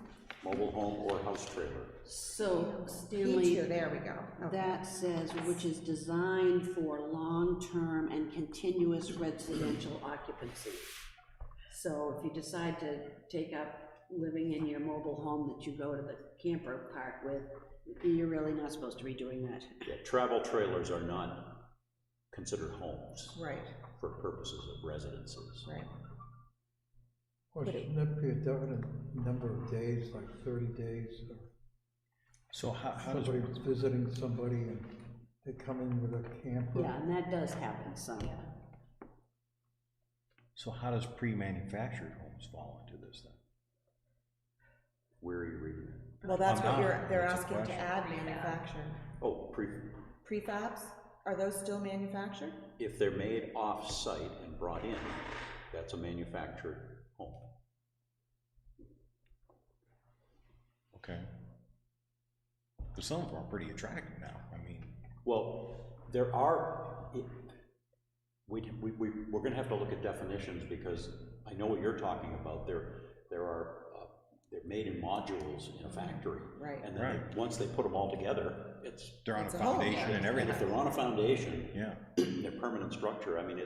S3: mobile home or house trailer.
S2: So,
S4: me
S2: Stanley,
S4: too, there we go. Okay.
S2: that says, which is designed for long-term and continuous residential occupancy. So if you decide to take up living in your mobile home that you go to the camper park with, you're really not supposed to be doing that.
S3: Yeah, travel trailers are not considered homes
S4: Right,
S3: for purposes of residences.
S4: right.
S8: Or shouldn't that be a definite number of days, like 30 days? Or
S6: So how does,
S8: somebody's visiting somebody and they come in with a camper?
S2: Yeah, and that does happen some.
S6: so how does pre-manufactured homes fall into this then?
S3: Where are you reading it?
S4: Well, that's
S6: I'm
S4: what
S6: not.
S4: they're
S6: That's a
S4: asking to
S6: question.
S4: add manufactured.
S3: Oh,
S4: Prefabs, are those still manufactured?
S3: if they're made off-site and brought in, that's a manufactured home.
S6: Okay. But some of them are pretty attractive now, I mean,
S3: Well, there are, we're gonna have to look at definitions, because I know what you're talking about. There are, they're made in modules in a factory.
S4: Right.
S3: And then,
S6: Right.
S3: once they put them all together,
S6: they're on a
S4: It's a home,
S6: foundation
S4: yeah.
S6: and
S3: and
S6: everything.
S3: if they're on a foundation,
S6: Yeah,
S3: they're permanent structure, I mean,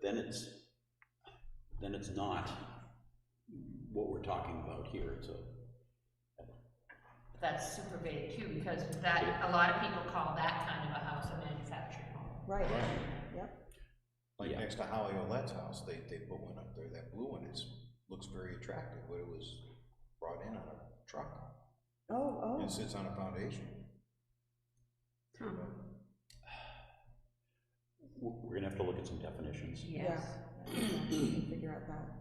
S3: then it's not what we're talking about here. It's a,
S1: That's super vague too, because a lot of people call that kind of a house a manufactured home.
S4: Right, yep.
S6: like next to Holly Olette's house, they put one up there, that blue one looks very attractive, but it was brought in on a truck.
S4: Oh,
S6: It sits on a foundation.
S3: We're gonna have to look at some definitions.
S2: Yes.
S4: we can figure out that.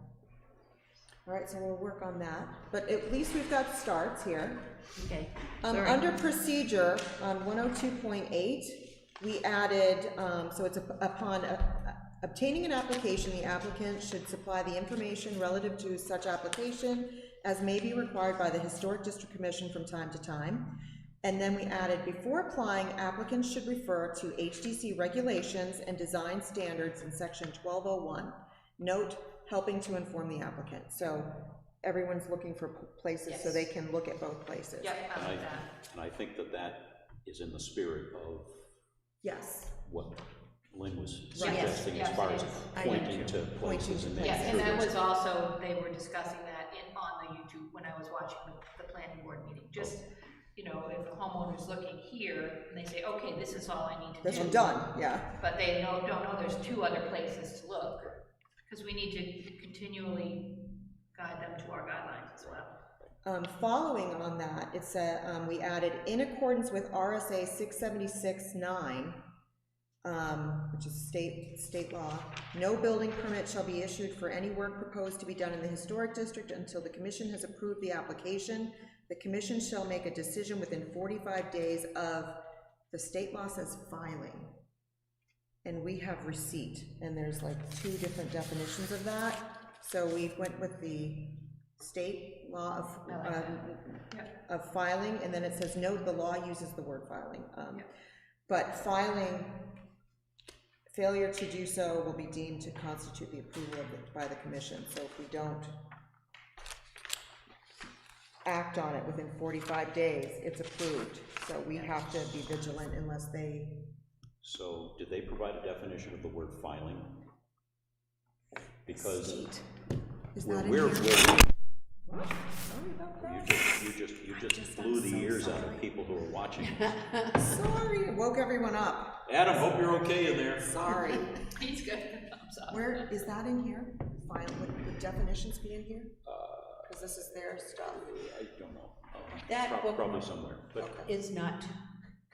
S4: All right, so we'll work on that, but at least we've got starts here.
S2: Okay.
S4: Under procedure, on 102.8, we added, so it's upon obtaining an application, the applicant should supply the information relative to such application as may be required by the Historic District Commission from time to time. And then we added, before applying, applicants should refer to HDC regulations and design standards in section 1201. Note, helping to inform the applicant. So everyone's looking for places so
S1: Yes.
S4: they can look at both places.
S1: Yep, I like that.
S3: And I think that is in the spirit of
S4: Yes.
S3: what Lynn was
S1: Right.
S3: suggesting
S1: Yes,
S3: as far
S1: yes,
S3: as
S1: it
S2: is.
S3: pointing to places and
S1: Yeah,
S3: making
S1: and
S3: sure
S1: that
S3: there's-
S1: was also, they were discussing that on the YouTube when I was watching the planning board meeting. Just, you know, if a homeowner's looking here and they say, okay, this is all I need to do.
S4: This one done, yeah.
S1: But they don't know there's 2 other places to look, because we need to continually guide them to our guidelines as well.
S4: Following on that, it said, we added, in accordance with RSA 676-9, which is state law, no building permit shall be issued for any work proposed to be done in the historic district until the commission has approved the application. The commission shall make a decision within 45 days of, the state law says filing. And we have receipt, and there's like 2 different definitions of that. So we went with the state law of filing, and then it says, note, the law uses the word filing. But filing, failure to do so will be deemed to constitute the approval of it by the commission. So if we don't act on it within 45 days, it's approved. So we have to be vigilant unless they.
S3: So did they provide a definition of the word filing? Because
S4: Is that in
S3: we're,
S4: here? Sorry about that.
S3: you just blew the ears out of people who are watching.
S4: Sorry, woke everyone up.
S3: Adam, hope you're okay in there.
S4: Sorry.
S1: He's good, thumbs up.
S4: Where, is that in here? File, would definitions be in here? Because this is their stuff.
S3: I don't know.
S2: That book
S3: Probably somewhere, but
S2: is not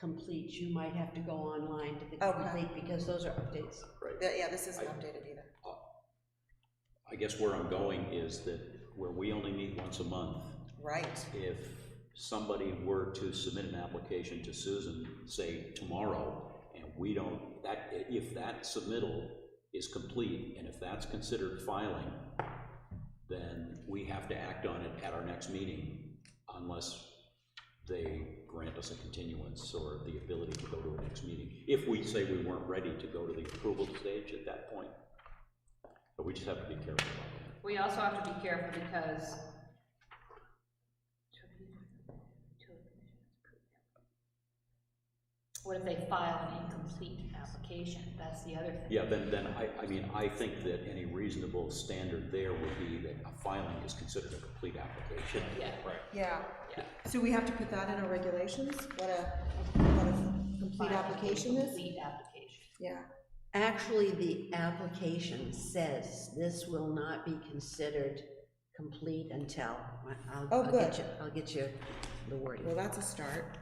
S2: complete. You might have to go online to the
S4: Okay.
S2: complete, because those are updates.
S3: right.
S4: Yeah, this isn't updated either.
S3: I guess where I'm going is that where we only meet once a month,
S4: Right.
S3: if somebody were to submit an application to Susan, say tomorrow, and we don't, if that submittal is complete, and if that's considered filing, then we have to act on it at our next meeting, unless they grant us a continuance or the ability to go to a next meeting. If we say we weren't ready to go to the approval stage at that point. But we just have to be careful about that.
S1: We also have to be careful because what if they file an incomplete application? That's the other thing.
S3: Yeah, then I think that any reasonable standard there would be that a filing is considered a complete application.
S1: Yeah.
S3: Right.
S4: Yeah.
S1: Yeah.
S4: So we have to put that in our regulations, what a complete application is?
S1: Complete application.
S4: Yeah.
S2: Actually, the application says this will not be considered complete until,
S4: Oh,
S2: I'll get you the wording.
S4: Well, that's a start.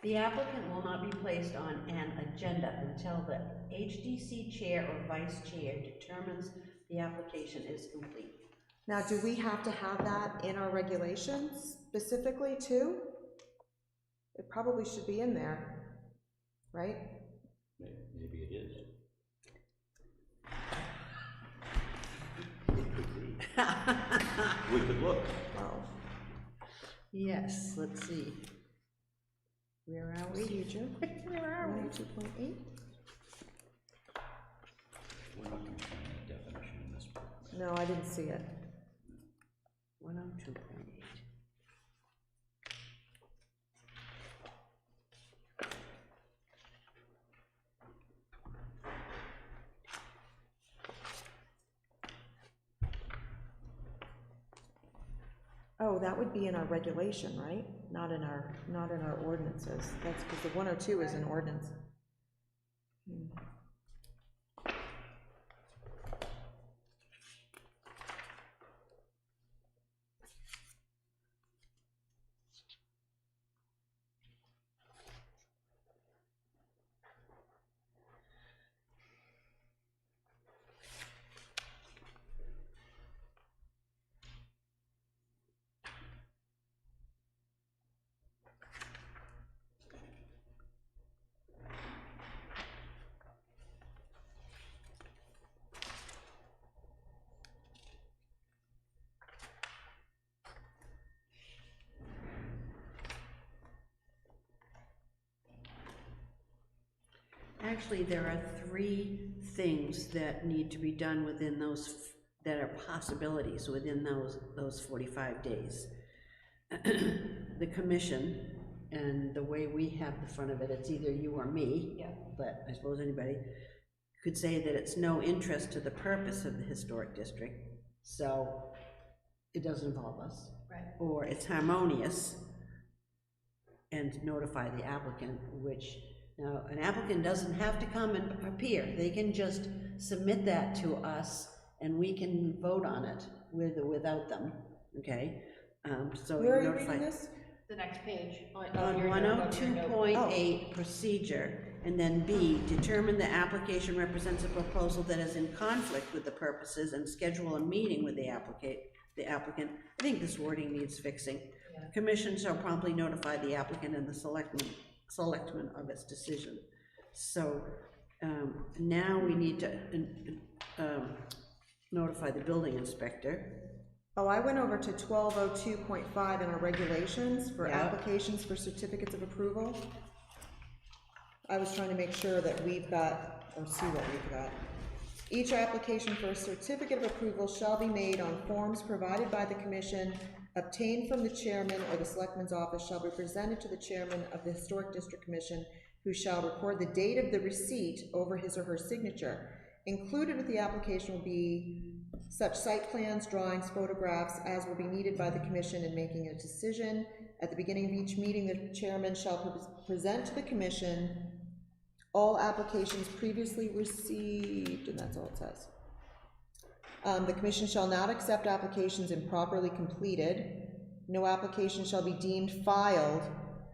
S2: The applicant will not be placed on an agenda until the HDC chair or vice chair determines the application is complete.
S4: Now, do we have to have that in our regulations specifically too? It probably should be in there, right?
S3: Maybe it is. We could look.
S4: Oh,
S2: Yes, let's see. Where are we?
S4: procedure.
S2: Where are we?
S4: 102.8?
S3: We're not going to find a definition in this book.
S4: No, I didn't see it.
S2: 102.8.
S4: Oh, that would be in our regulation, right? Not in our ordinances. That's because the 102 is an ordinance.
S2: Actually, there are 3 things that need to be done within those, that are possibilities within those 45 days. The commission, and the way we have the front of it, it's either you or me.
S1: Yeah.
S2: But I suppose anybody could say that it's no interest to the purpose of the historic district, so it doesn't involve us.
S1: Right.
S2: Or it's harmonious, and notify the applicant, which, now, an applicant doesn't have to come and appear. They can just submit that to us, and we can vote on it with or without them, okay? So
S4: Where are you
S2: notify-
S4: reading this?
S1: The next page.
S2: On
S1: your note, your note.
S2: 102.8 procedure, and then B, determine the application represents a proposal that is in conflict with the purposes and schedule a meeting with the applicant. I think this wording needs fixing.
S1: Yeah.
S2: Commission shall promptly notify the applicant and the selectmen of its decision. So, now we need to, notify the building inspector.
S4: Oh, I went over to 1202.5 in our regulations for
S2: Yeah.
S4: applications for certificates of approval. I was trying to make sure that we've got, or see what we've got. Each application for a certificate of approval shall be made on forms provided by the commission, obtained from the chairman or the selectman's office, shall be presented to the chairman of the Historic District Commission, who shall record the date of the receipt over his or her signature. Included with the application will be such site plans, drawings, photographs as will be needed by the commission in making a decision. At the beginning of each meeting, the chairman shall present to the commission all applications previously received, and that's all it says. The commission shall not accept applications improperly completed. No application shall be deemed filed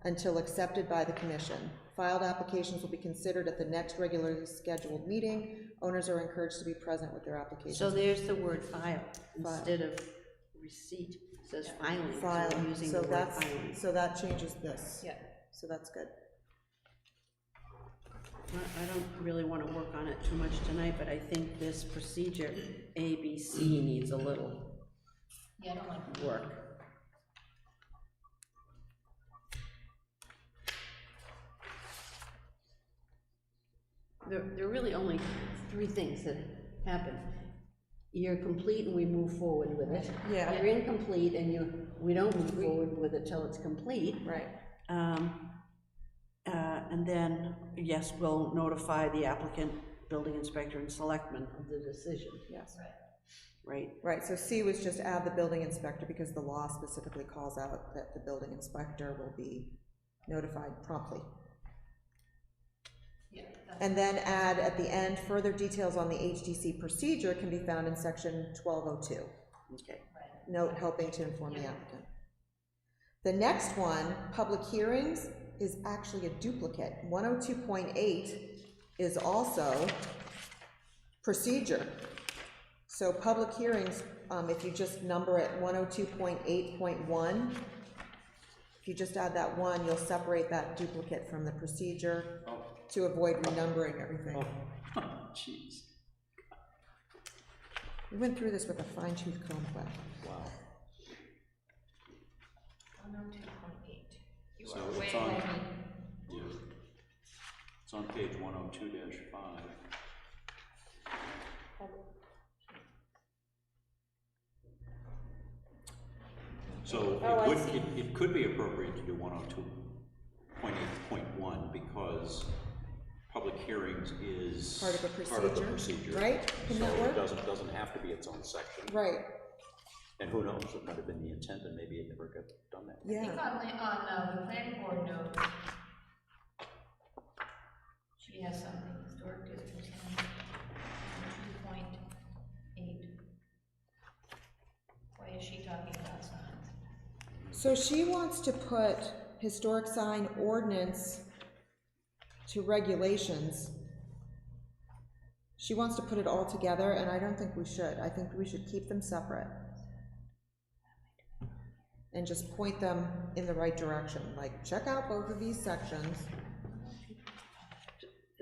S4: until accepted by the commission. Filed applications will be considered at the next regularly scheduled meeting. Owners are encouraged to be present with their applications.
S2: So there's the word file, instead of receipt, it says filing, so we're
S4: Filing,
S2: using
S4: so
S2: the word
S4: that's,
S2: filing.
S4: so that changes this.
S1: Yeah.
S4: So that's good.
S2: I don't really want to work on it too much tonight, but I think this procedure, A, B, C, needs a little
S1: Yeah, I don't like that.
S2: work. There are really only 3 things that happen. You're complete and we move forward with it.
S4: Yeah.
S2: You're incomplete and we don't move forward with it till it's complete.
S4: Right.
S2: And then, yes, we'll notify the applicant, building inspector, and selectmen of the decision,
S4: Yes.
S2: right?
S4: Right, so C was just add the building inspector because the law specifically calls out that the building inspector will be notified promptly.
S1: Yeah.
S4: And then add at the end, further details on the HDC procedure can be found in section 1202.
S2: Okay.
S4: Note helping to inform the applicant. The next one, public hearings, is actually a duplicate. 102.8 is also procedure. So public hearings, if you just number it 102.8.1, if you just add that 1, you'll separate that duplicate from the procedure to avoid renumbering everything.
S3: Oh, jeez.
S4: We went through this with a fine-tooth comb, but
S3: Wow.
S1: 102.8. You
S3: So
S1: are way
S3: it's on,
S1: ahead of me.
S3: yeah, it's on page 102-5. So
S9: Oh, I
S3: it
S9: see.
S3: would, it could be appropriate to do 102.8.1 because public hearings is
S4: part of a
S3: part of the
S4: procedure,
S3: procedure.
S4: right? Can that
S3: So
S4: work?
S3: it doesn't have to be its own section.
S4: Right.
S3: And who knows, it might have been the intent and maybe it never got done that way.
S1: I think on the planning board note, she has something, historic district, 2.8. Why is she talking about signs?
S4: So she wants to put historic sign ordinance to regulations. She wants to put it all together, and I don't think we should. I think we should keep them separate. And just point them in the right direction, like, check out both of these sections.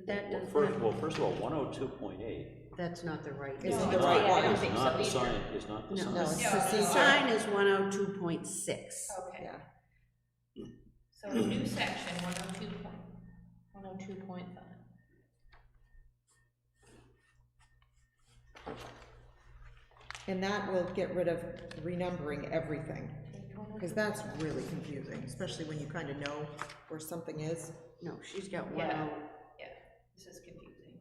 S2: That does
S3: Well, first of all, 102.8
S2: that's not the right.
S4: Isn't
S1: No,
S4: the
S1: it's
S4: right
S1: not. I
S4: one.
S1: don't
S3: is
S1: think so
S3: not the
S1: either.
S3: sign, is not the sign.
S4: No, it's
S1: No,
S2: The
S4: procedure.
S2: sign is 102.6.
S1: Okay,
S4: Yeah.
S1: so a new section, 102.5.
S4: And that will get rid of renumbering everything, because that's really confusing, especially when you kind of know where something is.
S2: No, she's got
S1: Yeah.
S2: 10.
S1: Yeah, this is confusing.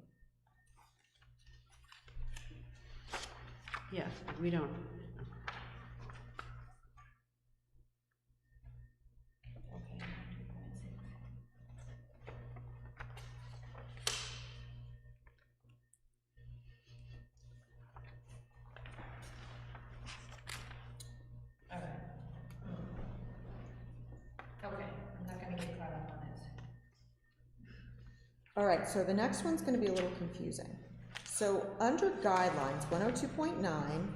S2: Yeah, we don't.
S1: Okay, 2.6. All right. Okay, I'm not gonna get caught up on this.
S4: All right, so the next one's gonna be a little confusing. So under guidelines, 102.9,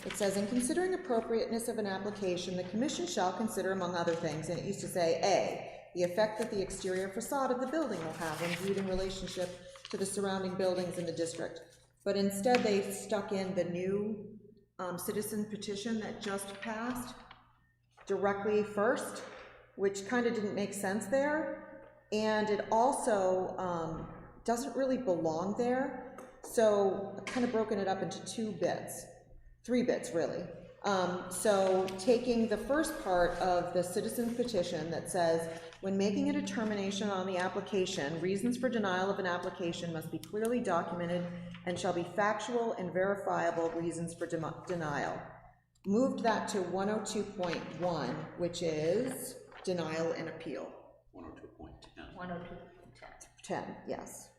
S4: it says, in considering appropriateness of an application, the commission shall consider, among other things, and it used to say, A, the effect that the exterior facade of the building will have when viewed in relationship to the surrounding buildings in the district. But instead, they stuck in the new citizen petition that just passed directly first, which kind of didn't make sense there. And it also doesn't really belong there. So I've kind of broken it up into 3 bits really. So taking the first part of the citizen petition that says, when making a determination on the application, reasons for denial of an application must be clearly documented and shall be factual and verifiable reasons for denial. Moved that to 102.1, which is denial and appeal.
S3: 102.10.
S1: 102.10.
S4: 10, yes.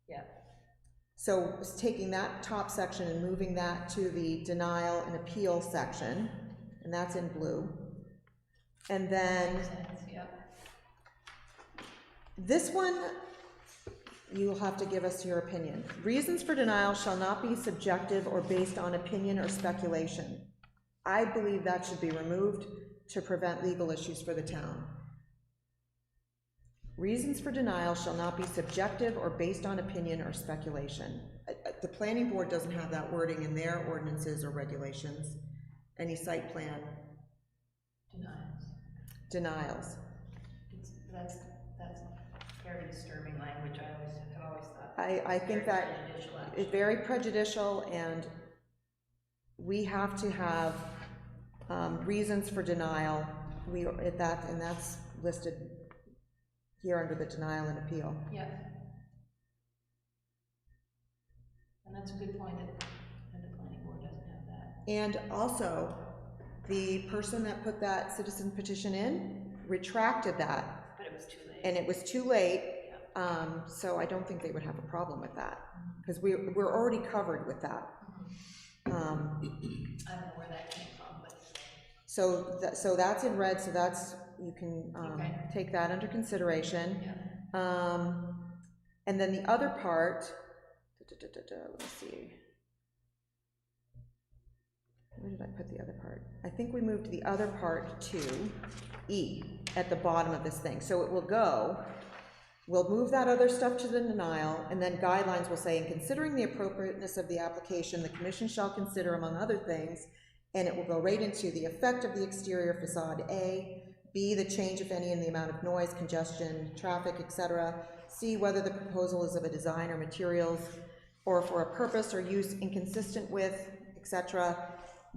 S1: Yeah.
S4: So taking that top section and moving that to the denial and appeal section, and that's in blue. And then
S1: Makes sense, yeah.
S4: this one, you'll have to give us your opinion. Reasons for denial shall not be subjective or based on opinion or speculation. I believe that should be removed to prevent legal issues for the town. Reasons for denial shall not be subjective or based on opinion or speculation. The planning board doesn't have that wording in their ordinances or regulations. Any site plan denials.
S1: That's very disturbing language, I've always thought.
S4: I think
S1: Very
S4: that
S1: prejudicial, actually.
S4: it's very prejudicial, and we have to have reasons for denial. And that's listed here under the denial and appeal.
S1: Yeah. And that's a good point that the planning board doesn't have that.
S4: And also, the person that put that citizen petition in retracted that,
S1: But it was too late.
S4: and it was too late, so I don't think they would have a problem with that, because we're already covered with that.
S1: I don't know where that came from, but.
S4: So that's in red, so that's, you can
S1: Okay.
S4: take that under consideration.
S1: Yeah.
S4: And then the other part, let me see. Where did I put the other part? I think we moved the other part to E at the bottom of this thing. So it will go, we'll move that other stuff to the denial, and then guidelines will say, in considering the appropriateness of the application, the commission shall consider, among other things, and it will go right into the effect of the exterior facade, A, B, the change, if any, in the amount of noise, congestion, traffic, etc. C, whether the proposal is of a design or materials, or for a purpose or use inconsistent with, etc.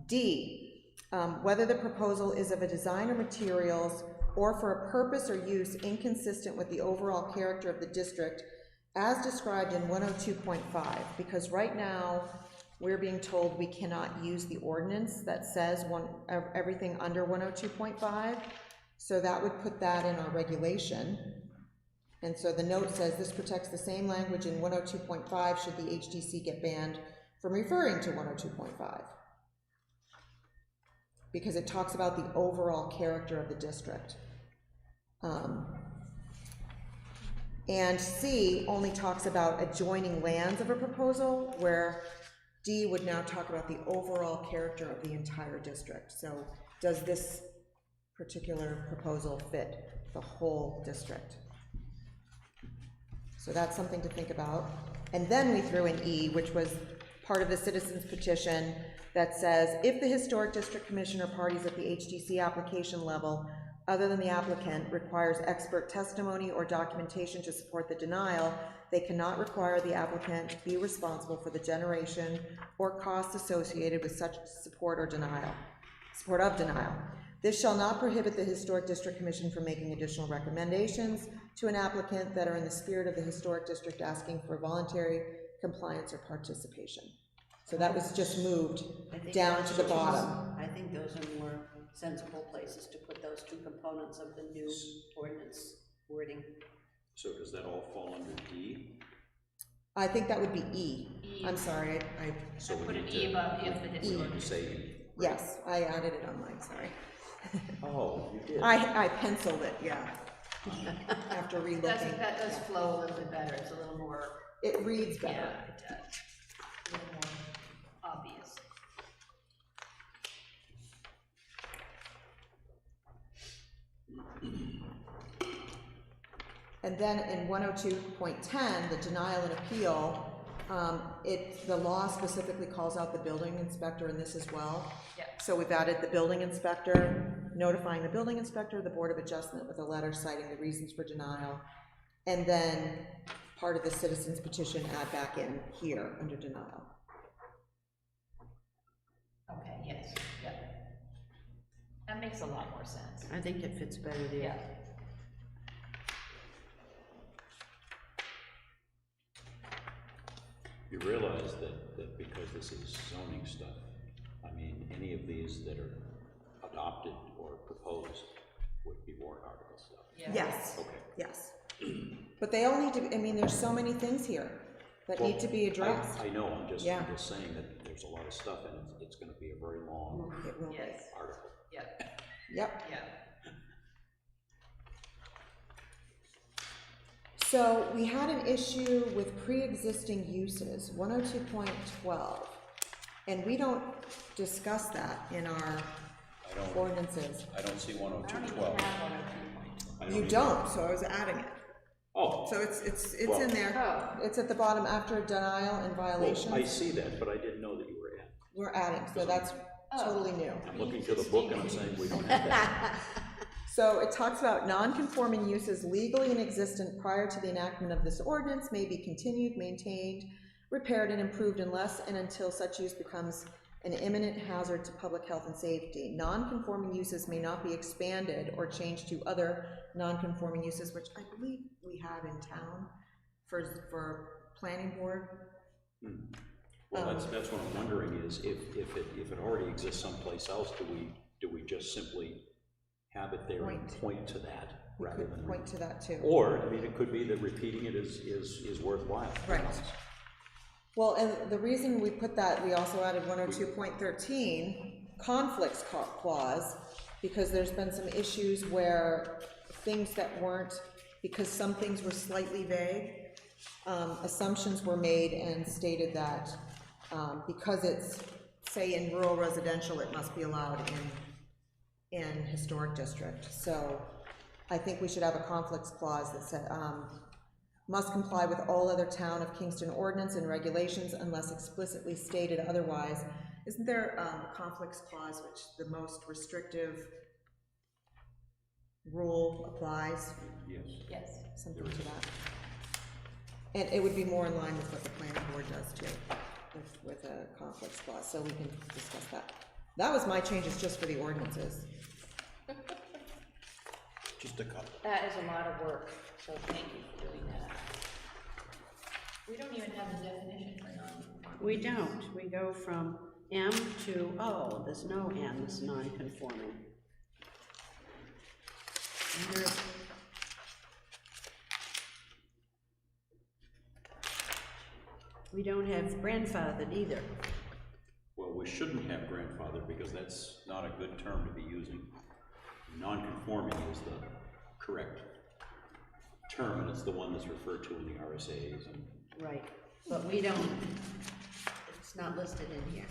S4: D, whether the proposal is of a design or materials, or for a purpose or use inconsistent with the overall character of the district, as described in 102.5, because right now, we're being told we cannot use the ordinance that says everything under 102.5. So that would put that in our regulation. And so the note says this protects the same language in 102.5 should the HDC get banned from referring to 102.5. Because it talks about the overall character of the district. And C only talks about adjoining lands of a proposal, where D would now talk about the overall character of the entire district. So does this particular proposal fit the whole district? So that's something to think about. And then we threw in E, which was part of the citizens petition that says, if the Historic District Commission or parties at the HDC application level, other than the applicant, requires expert testimony or documentation to support the denial, they cannot require the applicant be responsible for the generation or costs associated with such support of denial. This shall not prohibit the Historic District Commission from making additional recommendations to an applicant that are in the spirit of the Historic District asking for voluntary compliance or participation. So that was just moved down to the bottom.
S2: I think those are more sensible places to put those two components of the new ordinance wording.
S3: So does that all fall under E?
S4: I think that would be E.
S1: E.
S4: I'm sorry, I
S3: So we
S1: put an
S3: need
S1: E
S3: to,
S1: above if the
S3: we need
S1: historic.
S3: to say E.
S4: yes, I added it on mine, sorry.
S3: Oh, you did?
S4: I penciled it, yeah. After relooking.
S1: That does
S4: yeah.
S1: flow a little bit better, it's a little more,
S4: It reads better.
S1: yeah, it does. A little more obvious.
S4: And then in 102.10, the denial and appeal, the law specifically calls out the building inspector in this as well.
S1: Yeah.
S4: So we've added the building inspector, notifying the building inspector, the Board of Adjustment with a letter citing the reasons for denial, and then part of the citizens petition add back in here under denial.
S1: Okay, yes, yeah. That makes a lot more sense.
S2: I think it fits better there.
S1: Yeah.
S3: You realize that because this is zoning stuff, I mean, any of these that are adopted or proposed would be warrant article stuff.
S1: Yeah.
S4: Yes,
S3: Okay.
S4: yes. But they all need to, I mean, there's so many things here that need to be addressed.
S3: I know, I'm just
S4: Yeah.
S3: saying that there's a lot of stuff and it's gonna be a very long
S4: It will be.
S1: Yes,
S3: article.
S1: yeah,
S4: Yep.
S1: yeah.
S4: So we had an issue with pre-existing uses, 102.12, and we don't discuss that in our
S3: I don't,
S4: ordinances.
S3: I don't see
S1: I don't even
S3: 102.12.
S1: have 102.12.
S4: You don't, so I was adding it.
S3: Oh,
S4: So it's
S3: Well-
S4: in there.
S1: Oh.
S4: It's at the bottom after denial and
S3: well, I
S4: violations.
S3: see that, but I didn't know that you were in.
S4: We're adding, so that's totally new.
S3: I'm looking to the book and I'm saying we don't have that.
S4: So it talks about non-conforming uses legally in existence prior to the enactment of this ordinance may be continued, maintained, repaired, and improved unless and until such use becomes an imminent hazard to public health and safety. Non-conforming uses may not be expanded or changed to other non-conforming uses, which I believe we have in town for planning board.
S3: Well, that's what I'm wondering is if it already exists someplace else, do we just simply have it there and point to that
S4: We
S3: rather
S4: could
S3: than?
S4: point to that too.
S3: Or, I mean, it could be that repeating it is worthwhile.
S4: Right. Well, and the reason we put that, we also added 102.13, conflicts clause, because there's been some issues where things that weren't, because some things were slightly vague, assumptions were made and stated that because it's, say, in rural residential, it must be allowed in historic district. So I think we should have a conflicts clause that said, must comply with all other town of Kingston ordinance and regulations unless explicitly stated otherwise. Isn't there a conflicts clause which the most restrictive rule applies?
S3: Yes.
S1: Yes.
S4: Something to that. And it would be more in line with what the planning board does too, with a conflicts clause, so we can discuss that. That was my changes just for the ordinances.
S3: Just a couple.
S1: That is a lot of work, so thank you for doing that. We don't even have a definition for non-conforming
S2: We don't, we go from M to O, there's no M, it's non-conforming. Under- We don't have grandfathered either.
S3: Well, we shouldn't have grandfather because that's not a good term to be using. Non-conforming is the correct term, and it's the one that's referred to in the RSA's and.
S2: Right, but we don't, it's not listed in here.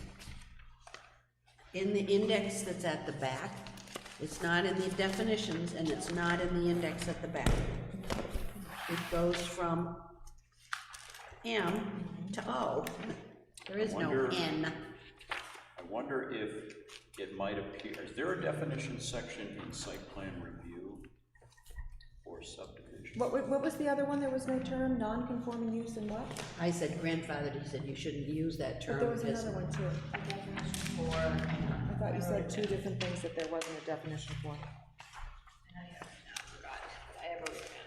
S2: In the index that's at the back, it's not in the definitions, and it's not in the index at the back. It goes from M to O. There is no
S3: Wonder-
S2: N.
S3: I wonder if it might appear, is there a definition section in site plan review for subdivision?
S4: What was the other one? There was no term, non-conforming use and what?
S2: I said grandfathered, he said you shouldn't use that term.
S4: But there was
S2: because-
S4: another one too. I thought you said two different things that there wasn't a definition for.
S9: I have a written down. I wrote it down.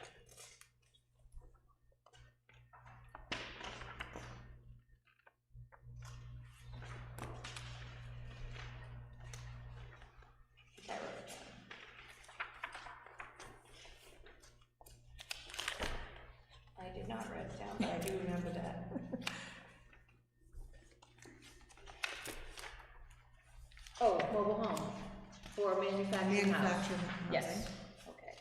S9: I did not write it down, but I do remember that. Oh, mobile home or manufactured house.
S4: Manufactured
S9: Yes,
S4: housing.
S9: okay.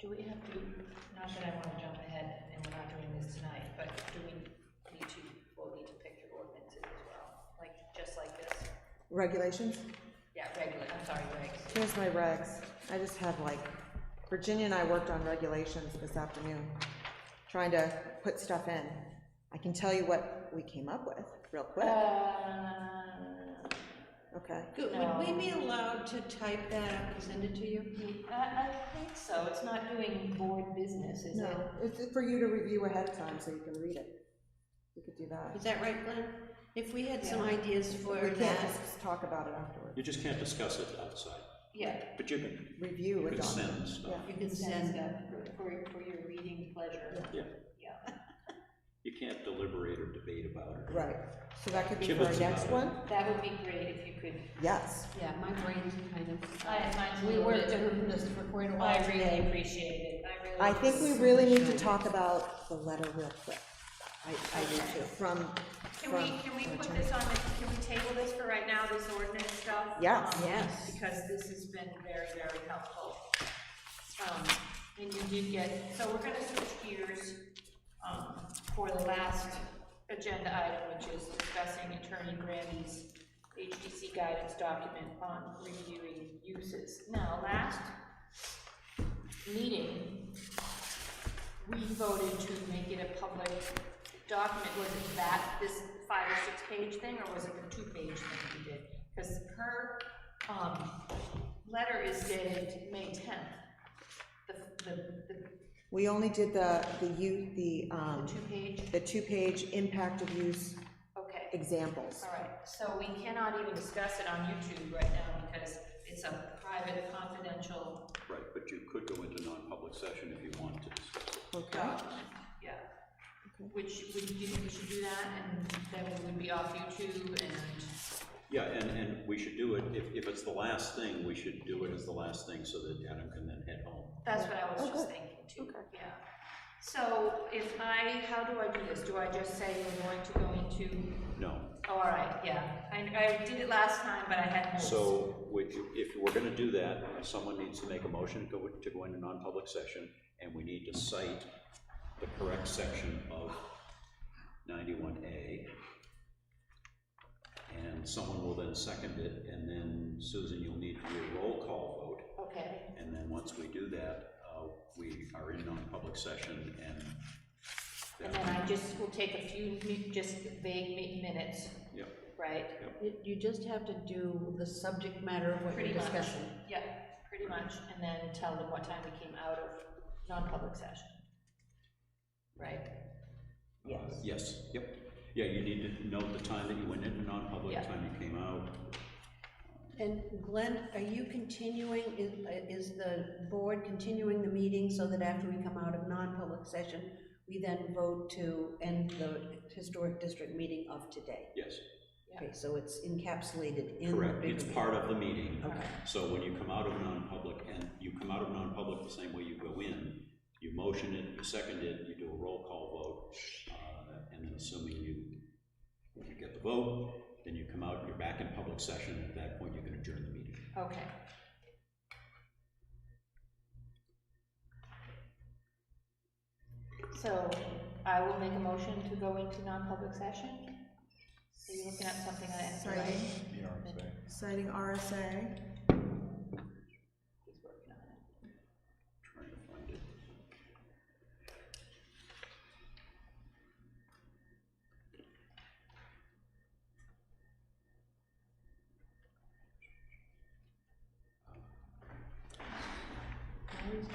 S9: Do we have to, not that I want to jump ahead and we're not doing this tonight, but do we need to, we'll need to pick your ordinances as well? Like, just like this?
S4: Regulations?
S9: Yeah, regular, I'm sorry, regs.
S4: Here's my regs. I just have like, Virginia and I worked on regulations this afternoon, trying to put stuff in. I can tell you what we came up with real quick. Okay.
S2: Good, would we be allowed to type that up and send it to you?
S9: I think so, it's not doing board business, is it?
S4: No, it's for you to review ahead of time so you can read it. You could do that.
S2: Is that right, Glenn? If we had some
S9: Yeah.
S2: ideas for
S4: We can't
S2: that,
S4: just talk about it afterwards.
S3: You just can't discuss it outside,
S9: Yeah.
S3: but you can,
S4: Review
S3: you
S4: it
S3: can
S4: on.
S3: send stuff.
S4: Yeah.
S2: you can
S9: Send
S2: send,
S9: stuff for your reading pleasure.
S3: Yeah.
S9: Yeah.
S3: You can't deliberate or debate about it.
S4: Right, so that could be
S3: Give
S4: for
S3: us
S4: our next
S3: about it.
S4: one?
S9: That would be great if you could.
S4: Yes.
S2: yeah, my brain's kind of.
S9: Mine's a
S2: We
S9: little
S2: worked
S9: bit-
S2: on this for quite a while
S9: I really
S2: today.
S9: appreciate it,
S4: I think we really need to talk about the letter real quick
S2: I do too.
S4: from.
S1: Can we put this on, can we table this for right now, this ordinance stuff?
S4: Yes.
S2: Yes.
S1: Because this has been very, very helpful. And you did get, so we're gonna switch gears, for the last agenda item, which is discussing Attorney Grandy's HDC guidance document on reviewing uses. Now, last meeting, we voted to make it a public document. Was it this 5 or 6 page thing, or was it the 2-page thing we did? Because her, letter is dated May 10th. The
S4: We only did the
S1: 2-page?
S4: the 2-page impact of use
S1: Okay,
S4: examples.
S1: all right. So we cannot even discuss it on YouTube right now because it's a private, confidential
S3: Right, but you could go into non-public session if you wanted to discuss it.
S4: Okay.
S1: document. Yeah. Which, do you think we should do that, and then we would be off YouTube and,
S3: Yeah, and we should do it, if it's the last thing, we should do it as the last thing so that Adam can then head home.
S1: that's what I was
S4: Oh,
S1: just
S4: good.
S1: thinking too,
S4: Okay.
S1: yeah. So how do I do this? Do I just say we're going to go into,
S3: No.
S1: oh, all right, yeah. I did it last time, but I had notes.
S3: So, if we're gonna do that, someone needs to make a motion to go into non-public session, and we need to cite the correct section of 91A. And someone will then second it, and then Susan, you'll need need to do a roll call vote,
S1: Okay,
S3: and then once we do that, we are in non-public session, and
S1: and then I just will take a few, just vague minutes,
S3: Yep,
S1: right?
S2: You just have to do the subject matter of what
S1: Pretty
S2: you're
S1: much.
S2: discussing.
S1: Yeah, pretty much, and then tell them what time we came out of non-public session. Right?
S3: yes, yep. Yeah, you need to note the time that you went into non-public,
S1: Yeah.
S3: time you came out.
S2: And Glenn, are you continuing, is the board continuing the meeting so that after we come out of non-public session, we then vote to end the historic district meeting of today?
S3: Yes,
S2: Okay, so it's encapsulated in the
S3: correct,
S2: bigger
S3: it's
S2: meeting.
S3: part of the meeting.
S2: Okay.
S3: So when you come out of non-public, and you come out of non-public the same way you go in, you motion it, you second it, you do a roll call vote, and then assuming you get the vote, then you come out, you're back in public session, at that point you can adjourn the meeting.
S1: Okay. So I will make a motion to go into non-public session. Are you looking at something I have to write?
S4: Citing,
S6: The RSA.
S4: citing RSA.
S1: He's working on it.
S3: Trying to find it.
S2: I always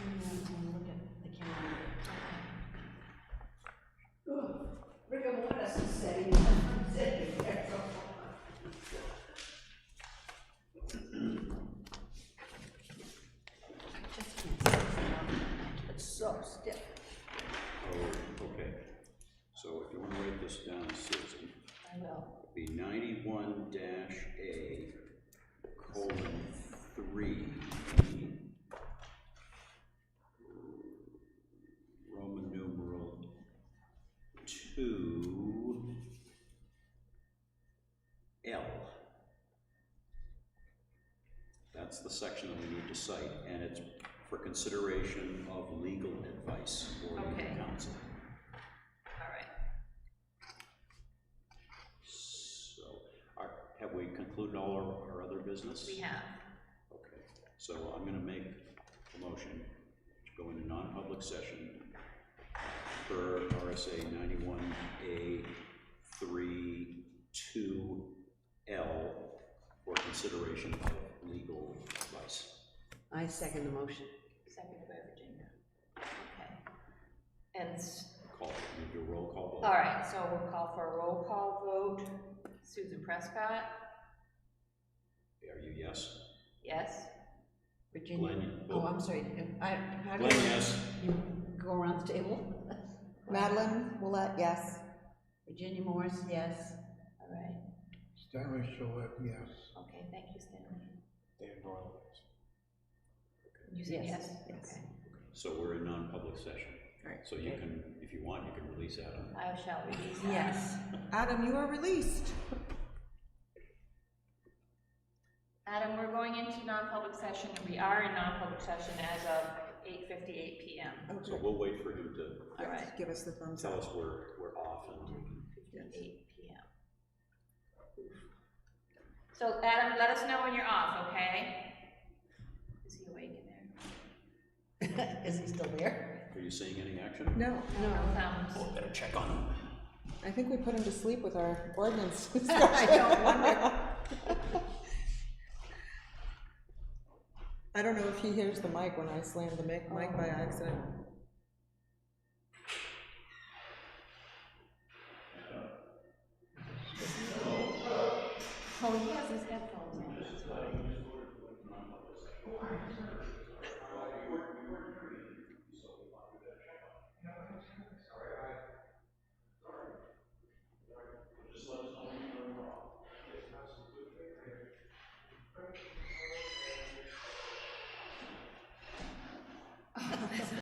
S2: look at the calendar. Rigor mortis is setting there. I just can't sit down. It's so stiff.
S3: Oh, okay. So if you want to write this down, Susan,
S1: I will.
S3: it'd be 91-A, :3, Roman numeral 2, L. That's the section that we need to cite, and it's for consideration of legal advice or legal
S1: Okay.
S3: counsel.
S1: All right.
S3: So, have we concluded all our other business?
S1: We have.
S3: Okay, so I'm gonna make a motion to go into non-public session per RSA 91A 3, 2L for consideration of legal advice.
S2: I second the motion.
S1: Seconded by Virginia. Okay. And,
S3: You do a roll call vote.
S1: all right, so we'll call for a roll call vote. Susan Prescott?
S3: Are you yes?
S1: Yes?
S2: Virginia.
S3: Glenn,
S2: Oh, I'm sorry. How do
S3: Glenn,
S2: you,
S3: yes.
S2: you go around the table?
S4: Madeline Willett, yes.
S2: Virginia Morris, yes.
S1: All right.
S8: Stanley Gillette, yes.
S1: Okay, thank you, Stanley.
S6: Dan Doyle.
S1: You said yes?
S2: Yes.
S1: Okay.
S3: So we're in non-public session.
S4: Right.
S3: So you can, if you want, you can release Adam.
S1: I shall release that.
S2: Yes.
S4: Adam, you are released.
S1: Adam, we're going into non-public session. We are in non-public session as of 8:58 PM.
S3: So we'll wait for him to
S1: All right.
S4: Give us the thumbs
S3: tell
S4: up.
S3: us we're off and
S1: 8 PM. So Adam, let us know when you're off, okay? Is he awake in there?
S2: Is he still there?
S3: are you seeing any action?
S4: No,
S1: No thumbs.
S3: Oh, better check on him.
S4: I think we put him to sleep with our ordinance
S2: I
S4: discussion.
S2: don't wonder.
S4: I don't know if he hears the mic when I slammed the mic by accident.